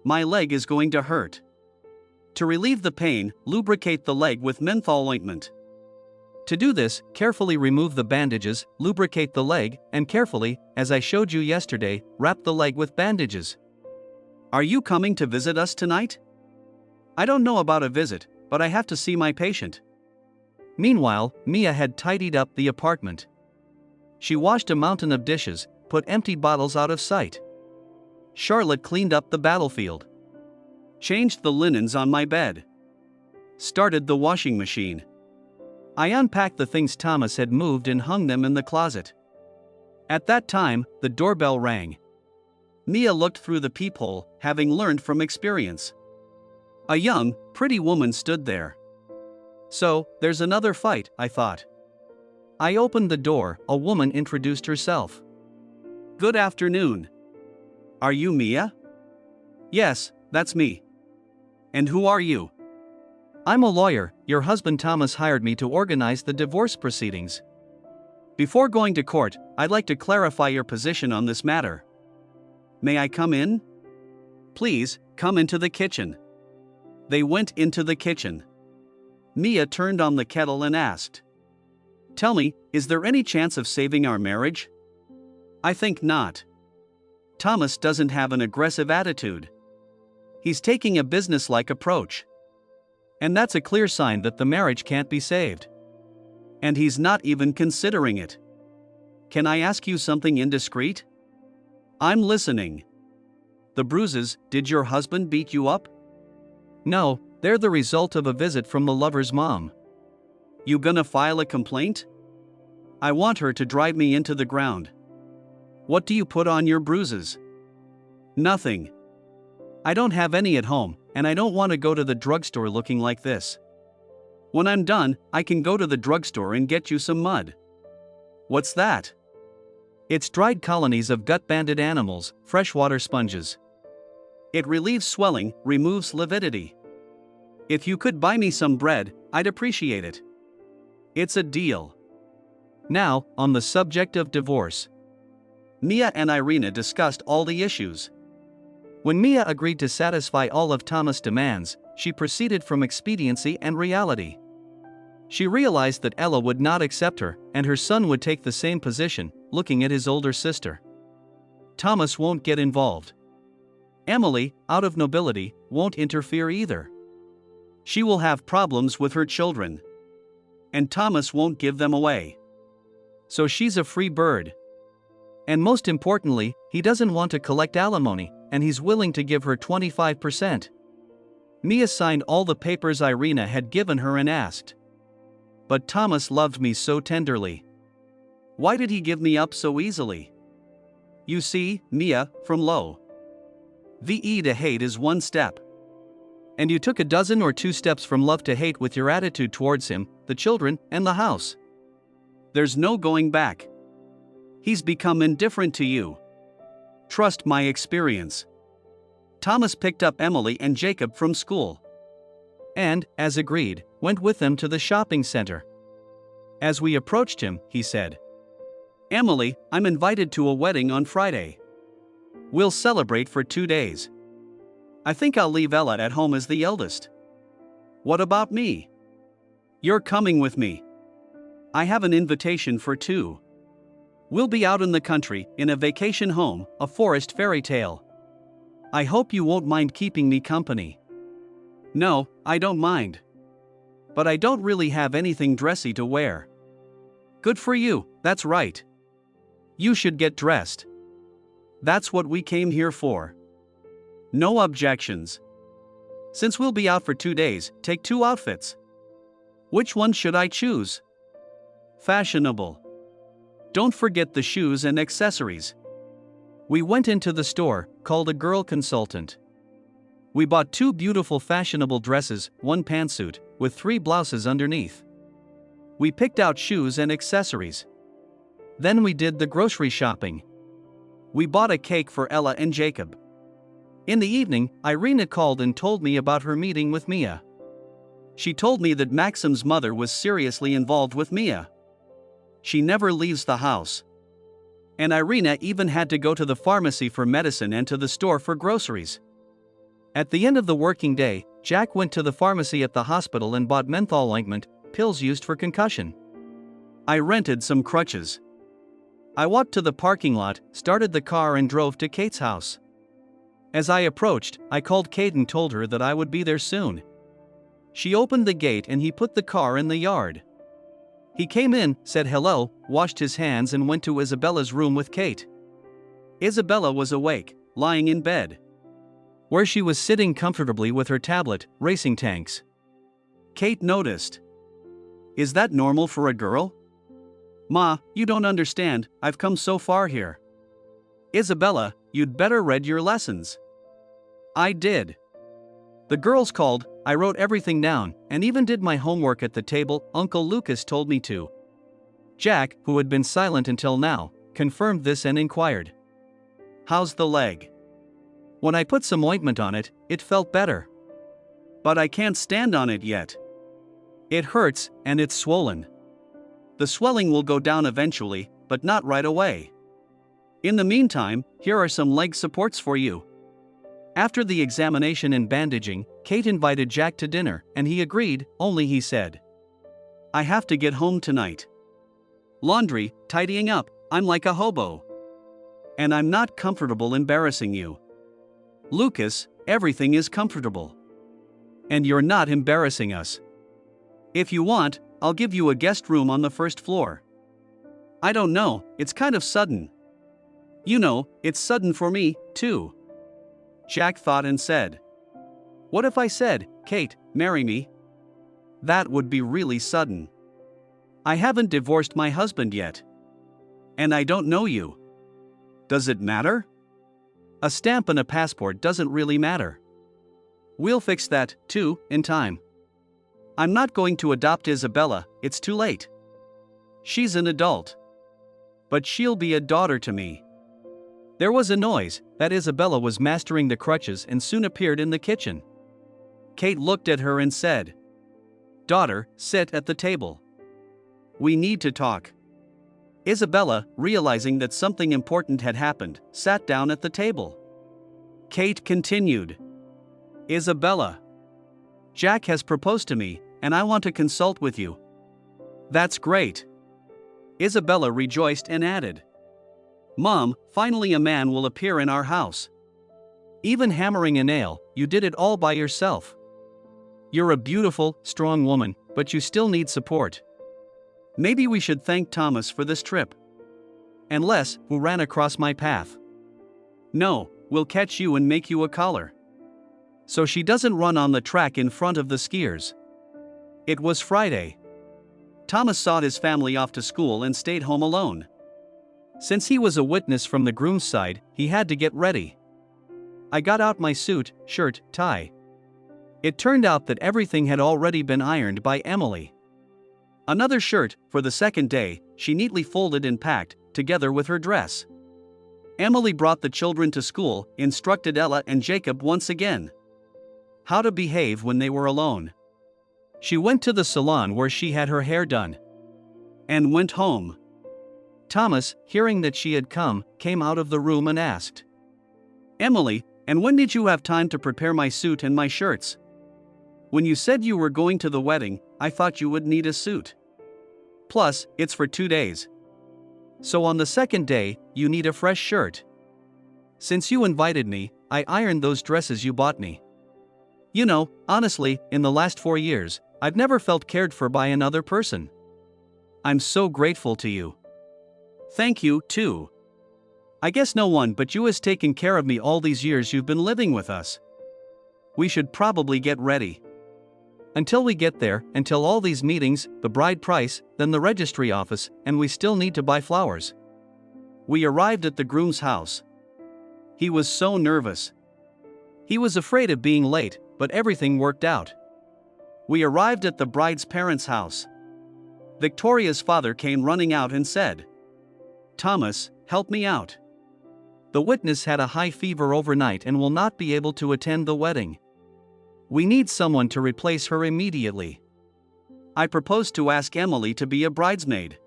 My leg is going to hurt. To relieve the pain, lubricate the leg with menthol ointment. To do this, carefully remove the bandages, lubricate the leg, and carefully, as I showed you yesterday, wrap the leg with bandages. Are you coming to visit us tonight? I don't know about a visit, but I have to see my patient. Meanwhile, Mia had tidied up the apartment. She washed a mountain of dishes, put empty bottles out of sight. Charlotte cleaned up the battlefield. Changed the linens on my bed. Started the washing machine. I unpacked the things Thomas had moved and hung them in the closet. At that time, the doorbell rang. Mia looked through the peephole, having learned from experience. A young, pretty woman stood there. So, there's another fight, I thought. I opened the door, a woman introduced herself. Good afternoon. Are you Mia? Yes, that's me. And who are you? I'm a lawyer. Your husband Thomas hired me to organize the divorce proceedings. Before going to court, I'd like to clarify your position on this matter. May I come in? Please, come into the kitchen. They went into the kitchen. Mia turned on the kettle and asked. Tell me, is there any chance of saving our marriage? I think not. Thomas doesn't have an aggressive attitude. He's taking a businesslike approach. And that's a clear sign that the marriage can't be saved. And he's not even considering it. Can I ask you something indiscreet? I'm listening. The bruises, did your husband beat you up? No, they're the result of a visit from the lover's mom. You gonna file a complaint? I want her to drive me into the ground. What do you put on your bruises? Nothing. I don't have any at home, and I don't want to go to the drugstore looking like this. When I'm done, I can go to the drugstore and get you some mud. What's that? It's dried colonies of gut-banded animals, freshwater sponges. It relieves swelling, removes lividity. If you could buy me some bread, I'd appreciate it. It's a deal. Now, on the subject of divorce. Mia and Irina discussed all the issues. When Mia agreed to satisfy all of Thomas' demands, she proceeded from expediency and reality. She realized that Ella would not accept her, and her son would take the same position, looking at his older sister. Thomas won't get involved. Emily, out of nobility, won't interfere either. She will have problems with her children. And Thomas won't give them away. So she's a free bird. And most importantly, he doesn't want to collect alimony, and he's willing to give her 25%. Mia signed all the papers Irina had given her and asked. But Thomas loved me so tenderly. Why did he give me up so easily? You see, Mia, from low VE to hate is one step. And you took a dozen or 2 steps from love to hate with your attitude towards him, the children, and the house. There's no going back. He's become indifferent to you. Trust my experience. Thomas picked up Emily and Jacob from school. And, as agreed, went with them to the shopping center. As we approached him, he said, Emily, I'm invited to a wedding on Friday. We'll celebrate for 2 days. I think I'll leave Ella at home as the eldest. What about me? You're coming with me. I have an invitation for 2. We'll be out in the country, in a vacation home, a forest fairy tale. I hope you won't mind keeping me company. No, I don't mind. But I don't really have anything dressy to wear. Good for you, that's right. You should get dressed. That's what we came here for. No objections. Since we'll be out for 2 days, take 2 outfits. Which one should I choose? Fashionable. Don't forget the shoes and accessories. We went into the store, called a girl consultant. We bought 2 beautiful fashionable dresses, 1 pantsuit, with 3 blouses underneath. We picked out shoes and accessories. Then we did the grocery shopping. We bought a cake for Ella and Jacob. In the evening, Irina called and told me about her meeting with Mia. She told me that Maxim's mother was seriously involved with Mia. She never leaves the house. And Irina even had to go to the pharmacy for medicine and to the store for groceries. At the end of the working day, Jack went to the pharmacy at the hospital and bought menthol ointment, pills used for concussion. I rented some crutches. I walked to the parking lot, started the car and drove to Kate's house. As I approached, I called Kate and told her that I would be there soon. She opened the gate and he put the car in the yard. He came in, said hello, washed his hands and went to Isabella's room with Kate. Isabella was awake, lying in bed, where she was sitting comfortably with her tablet, racing tanks. Kate noticed. Is that normal for a girl? Ma, you don't understand, I've come so far here. Isabella, you'd better read your lessons. I did. The girls called, I wrote everything down, and even did my homework at the table Uncle Lucas told me to. Jack, who had been silent until now, confirmed this and inquired. How's the leg? When I put some ointment on it, it felt better. But I can't stand on it yet. It hurts, and it's swollen. The swelling will go down eventually, but not right away. In the meantime, here are some leg supports for you. After the examination and bandaging, Kate invited Jack to dinner, and he agreed, only he said, I have to get home tonight. Laundry, tidying up, I'm like a hobo. And I'm not comfortable embarrassing you. Lucas, everything is comfortable. And you're not embarrassing us. If you want, I'll give you a guest room on the first floor. I don't know, it's kind of sudden. You know, it's sudden for me, too. Jack thought and said, what if I said, Kate, marry me? That would be really sudden. I haven't divorced my husband yet. And I don't know you. Does it matter? A stamp and a passport doesn't really matter. We'll fix that, too, in time. I'm not going to adopt Isabella, it's too late. She's an adult. But she'll be a daughter to me. There was a noise, that Isabella was mastering the crutches and soon appeared in the kitchen. Kate looked at her and said, Daughter, sit at the table. We need to talk. Isabella, realizing that something important had happened, sat down at the table. Kate continued, Isabella, Jack has proposed to me, and I want to consult with you. That's great. Isabella rejoiced and added, Mom, finally a man will appear in our house. Even hammering a nail, you did it all by yourself. You're a beautiful, strong woman, but you still need support. Maybe we should thank Thomas for this trip. And Les, who ran across my path. No, we'll catch you and make you a collar. So she doesn't run on the track in front of the skiers. It was Friday. Thomas saw his family off to school and stayed home alone. Since he was a witness from the groom's side, he had to get ready. I got out my suit, shirt, tie. It turned out that everything had already been ironed by Emily. Another shirt, for the second day, she neatly folded and packed, together with her dress. Emily brought the children to school, instructed Ella and Jacob once again how to behave when they were alone. She went to the salon where she had her hair done. And went home. Thomas, hearing that she had come, came out of the room and asked, Emily, and when did you have time to prepare my suit and my shirts? When you said you were going to the wedding, I thought you would need a suit. Plus, it's for 2 days. So on the second day, you need a fresh shirt. Since you invited me, I ironed those dresses you bought me. You know, honestly, in the last 4 years, I've never felt cared for by another person. I'm so grateful to you. Thank you, too. I guess no one but you has taken care of me all these years you've been living with us. We should probably get ready. Until we get there, until all these meetings, the bride price, then the registry office, and we still need to buy flowers. We arrived at the groom's house. He was so nervous. He was afraid of being late, but everything worked out. We arrived at the bride's parents' house. Victoria's father came running out and said, "Thomas, help me out. The witness had a high fever overnight and will not be able to attend the wedding. We need someone to replace her immediately." I proposed to ask Emily to be a bridesmaid.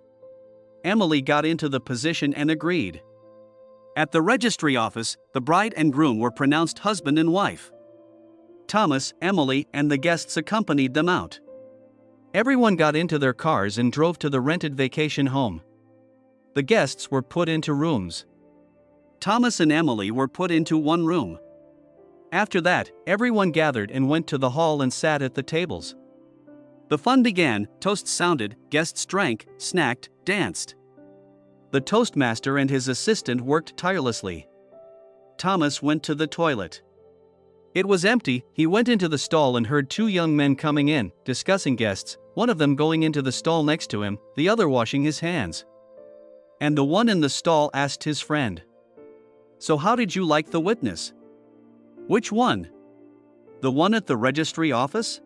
Emily got into the position and agreed. At the registry office, the bride and groom were pronounced husband and wife. Thomas, Emily, and the guests accompanied them out. Everyone got into their cars and drove to the rented vacation home. The guests were put into rooms. Thomas and Emily were put into one room. After that, everyone gathered and went to the hall and sat at the tables. The fun began, toasts sounded, guests drank, snacked, danced. The toastmaster and his assistant worked tirelessly. Thomas went to the toilet. It was empty. He went into the stall and heard two young men coming in, discussing guests, one of them going into the stall next to him, the other washing his hands. And the one in the stall asked his friend, "So how did you like the witness?" "Which one?" "The one at the registry office?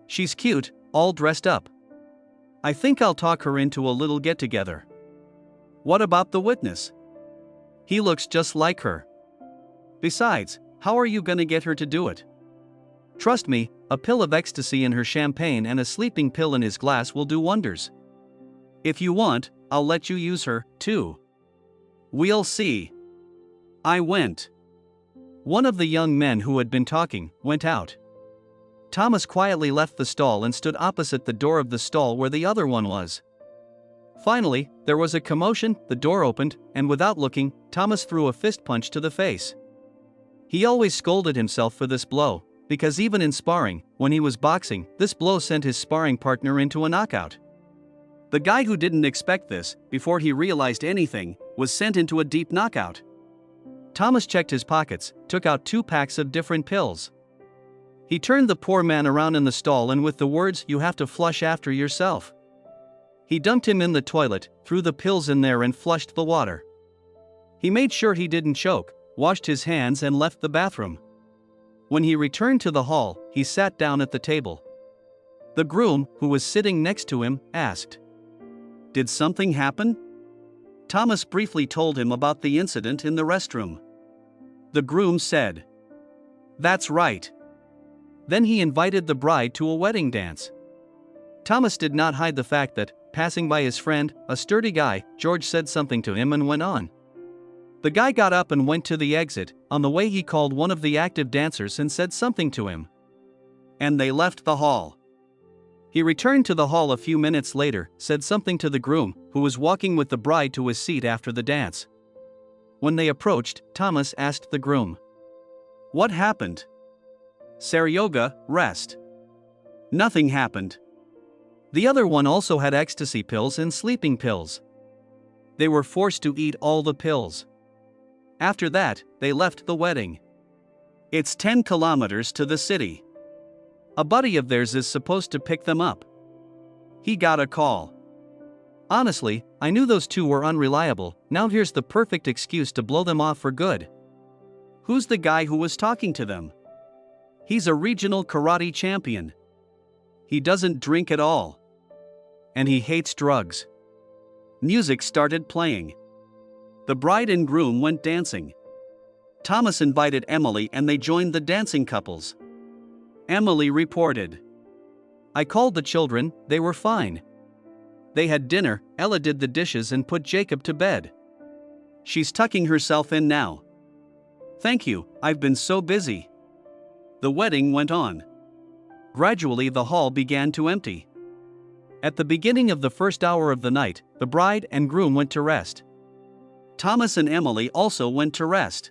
She's cute, all dressed up. I think I'll talk her into a little get-together." "What about the witness?" "He looks just like her. Besides, how are you gonna get her to do it?" "Trust me, a pill of ecstasy in her champagne and a sleeping pill in his glass will do wonders. If you want, I'll let you use her, too." "We'll see." I went. One of the young men who had been talking went out. Thomas quietly left the stall and stood opposite the door of the stall where the other one was. Finally, there was a commotion, the door opened, and without looking, Thomas threw a fist punch to the face. He always scolded himself for this blow, because even in sparring, when he was boxing, this blow sent his sparring partner into a knockout. The guy who didn't expect this, before he realized anything, was sent into a deep knockout. Thomas checked his pockets, took out 2 packs of different pills. He turned the poor man around in the stall and with the words, "You have to flush after yourself." He dunked him in the toilet, threw the pills in there and flushed the water. He made sure he didn't choke, washed his hands and left the bathroom. When he returned to the hall, he sat down at the table. The groom, who was sitting next to him, asked, "Did something happen?" Thomas briefly told him about the incident in the restroom. The groom said, "That's right." Then he invited the bride to a wedding dance. Thomas did not hide the fact that, passing by his friend, a sturdy guy, George said something to him and went on. The guy got up and went to the exit. On the way he called one of the active dancers and said something to him. And they left the hall. He returned to the hall a few minutes later, said something to the groom, who was walking with the bride to his seat after the dance. When they approached, Thomas asked the groom, "What happened?" "Saryoga, rest." Nothing happened. The other one also had ecstasy pills and sleeping pills. They were forced to eat all the pills. After that, they left the wedding. It's 10 kilometers to the city. A buddy of theirs is supposed to pick them up. He got a call. Honestly, I knew those two were unreliable. Now here's the perfect excuse to blow them off for good. Who's the guy who was talking to them? He's a regional karate champion. He doesn't drink at all. And he hates drugs. Music started playing. The bride and groom went dancing. Thomas invited Emily and they joined the dancing couples. Emily reported, "I called the children, they were fine. They had dinner, Ella did the dishes and put Jacob to bed. She's tucking herself in now. Thank you, I've been so busy." The wedding went on. Gradually the hall began to empty. At the beginning of the first hour of the night, the bride and groom went to rest. Thomas and Emily also went to rest.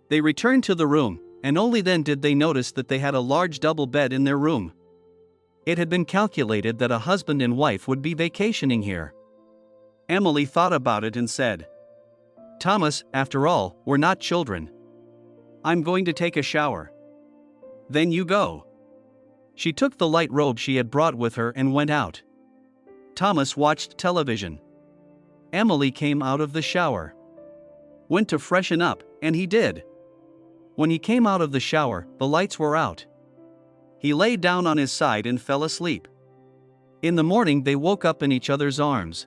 They returned to the room, and only then did they notice that they had a large double bed in their room. It had been calculated that a husband and wife would be vacationing here. Emily thought about it and said, "Thomas, after all, we're not children. I'm going to take a shower." "Then you go." She took the light robe she had brought with her and went out. Thomas watched television. Emily came out of the shower. Went to freshen up, and he did. When he came out of the shower, the lights were out. He lay down on his side and fell asleep. In the morning they woke up in each other's arms.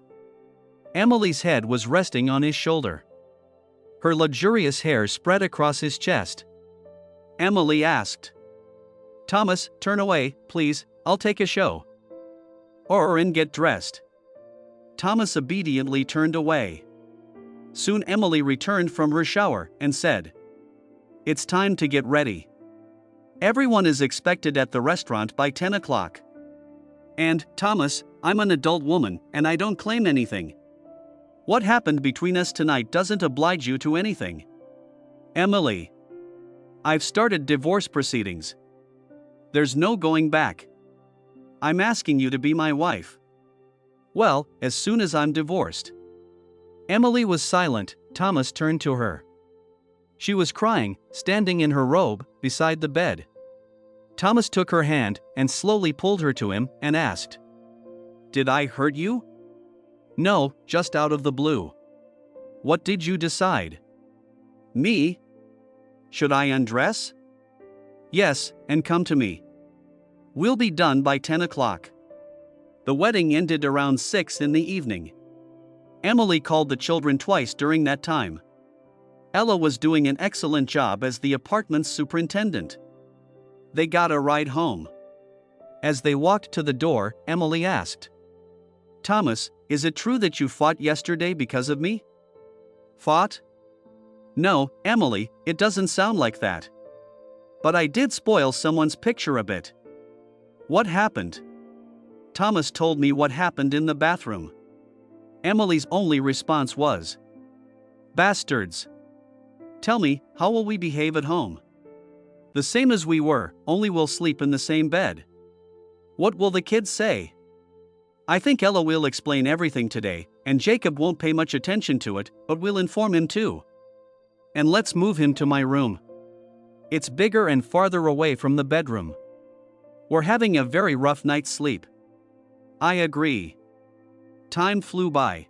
Emily's head was resting on his shoulder. Her luxurious hair spread across his chest. Emily asked, "Thomas, turn away, please, I'll take a show." And get dressed." Thomas obediently turned away. Soon Emily returned from her shower and said, "It's time to get ready. Everyone is expected at the restaurant by 10 o'clock. And, Thomas, I'm an adult woman and I don't claim anything. What happened between us tonight doesn't oblige you to anything." Emily, "I've started divorce proceedings. There's no going back. I'm asking you to be my wife." "Well, as soon as I'm divorced." Emily was silent. Thomas turned to her. She was crying, standing in her robe, beside the bed. Thomas took her hand and slowly pulled her to him and asked, "Did I hurt you?" "No, just out of the blue." "What did you decide?" "Me? Should I undress?" "Yes, and come to me. We'll be done by 10 o'clock. The wedding ended around 6 in the evening. Emily called the children twice during that time. Ella was doing an excellent job as the apartment's superintendent. They got a ride home. As they walked to the door, Emily asked, "Thomas, is it true that you fought yesterday because of me?" "Fought? No, Emily, it doesn't sound like that. But I did spoil someone's picture a bit." "What happened?" Thomas told me what happened in the bathroom. Emily's only response was, "Bastards. Tell me, how will we behave at home?" "The same as we were, only we'll sleep in the same bed." "What will the kids say?" "I think Ella will explain everything today, and Jacob won't pay much attention to it, but we'll inform him too. And let's move him to my room. It's bigger and farther away from the bedroom. We're having a very rough night's sleep." "I agree." Time flew by.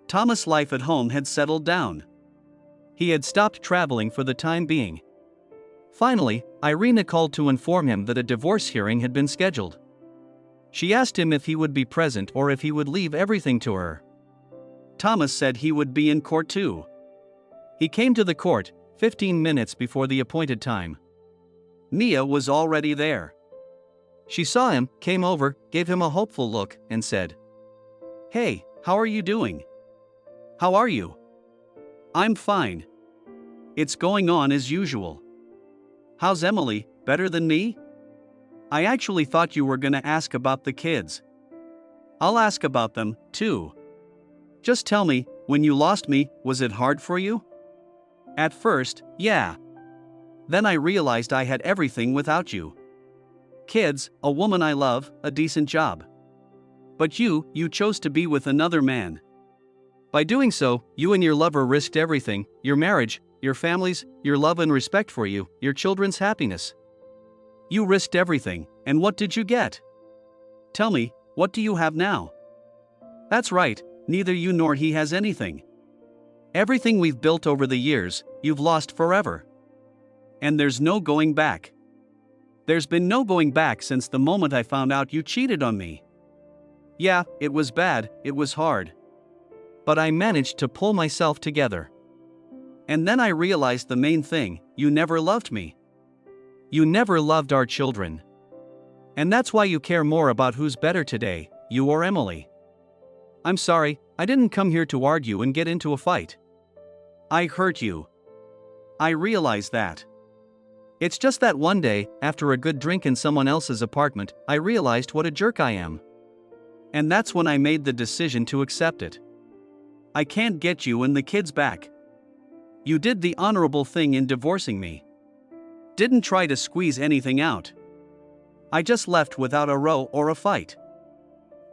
Thomas' life at home had settled down. He had stopped traveling for the time being. Finally, Irina called to inform him that a divorce hearing had been scheduled. She asked him if he would be present or if he would leave everything to her. Thomas said he would be in court too. He came to the court, 15 minutes before the appointed time. Mia was already there. She saw him, came over, gave him a hopeful look, and said, "Hey, how are you doing?" "How are you?" "I'm fine. It's going on as usual." "How's Emily, better than me?" "I actually thought you were gonna ask about the kids." "I'll ask about them, too. Just tell me, when you lost me, was it hard for you?" "At first, yeah. Then I realized I had everything without you. Kids, a woman I love, a decent job. But you chose to be with another man. By doing so, you and your lover risked everything, your marriage, your families, your love and respect for you, your children's happiness. You risked everything, and what did you get? Tell me, what do you have now?" "That's right, neither you nor he has anything. Everything we've built over the years, you've lost forever. And there's no going back." "There's been no going back since the moment I found out you cheated on me." "Yeah, it was bad, it was hard. But I managed to pull myself together. And then I realized the main thing, you never loved me. You never loved our children. And that's why you care more about who's better today, you or Emily." "I'm sorry, I didn't come here to argue and get into a fight. I hurt you. I realize that. It's just that one day, after a good drink in someone else's apartment, I realized what a jerk I am. And that's when I made the decision to accept it. I can't get you and the kids back. You did the honorable thing in divorcing me. Didn't try to squeeze anything out. I just left without a row or a fight.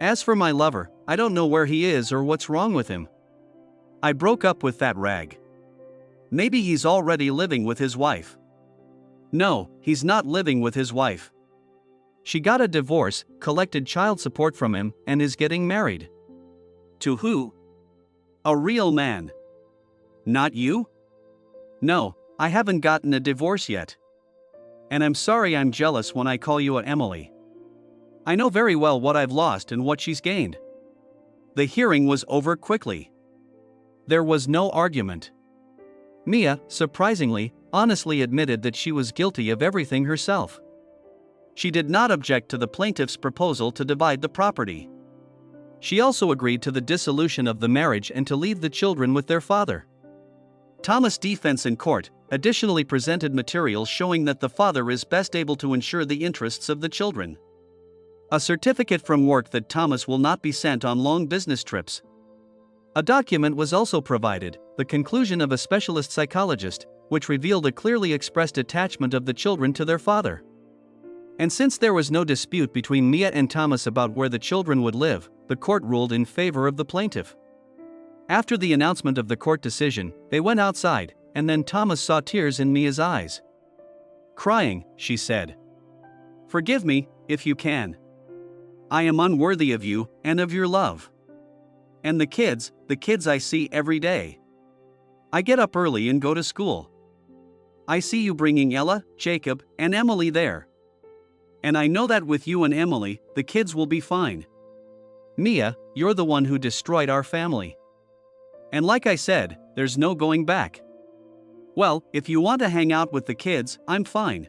As for my lover, I don't know where he is or what's wrong with him. I broke up with that rag. Maybe he's already living with his wife." "No, he's not living with his wife. She got a divorce, collected child support from him, and is getting married.
To who? A real man. Not you?
No, I haven't gotten a divorce yet. And I'm sorry I'm jealous when I call you a Emily. I know very well what I've lost and what she's gained.
The hearing was over quickly.
There was no argument. Mia, surprisingly, honestly admitted that she was guilty of everything herself. She did not object to the plaintiff's proposal to divide the property. She also agreed to the dissolution of the marriage and to leave the children with their father. Thomas' defense in court additionally presented materials showing that the father is best able to ensure the interests of the children. A certificate from work that Thomas will not be sent on long business trips. A document was also provided, the conclusion of a specialist psychologist, which revealed a clearly expressed attachment of the children to their father. And since there was no dispute between Mia and Thomas about where the children would live, the court ruled in favor of the plaintiff. After the announcement of the court decision, they went outside, and then Thomas saw tears in Mia's eyes. Crying, she said,
"Forgive me, if you can. I am unworthy of you, and of your love. And the kids I see every day. I get up early and go to school. I see you bringing Ella, Jacob, and Emily there. And I know that with you and Emily, the kids will be fine.
Mia, you're the one who destroyed our family.
And like I said, there's no going back. Well, if you want to hang out with the kids, I'm fine.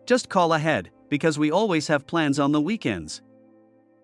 Just call ahead, because we always have plans on the weekends.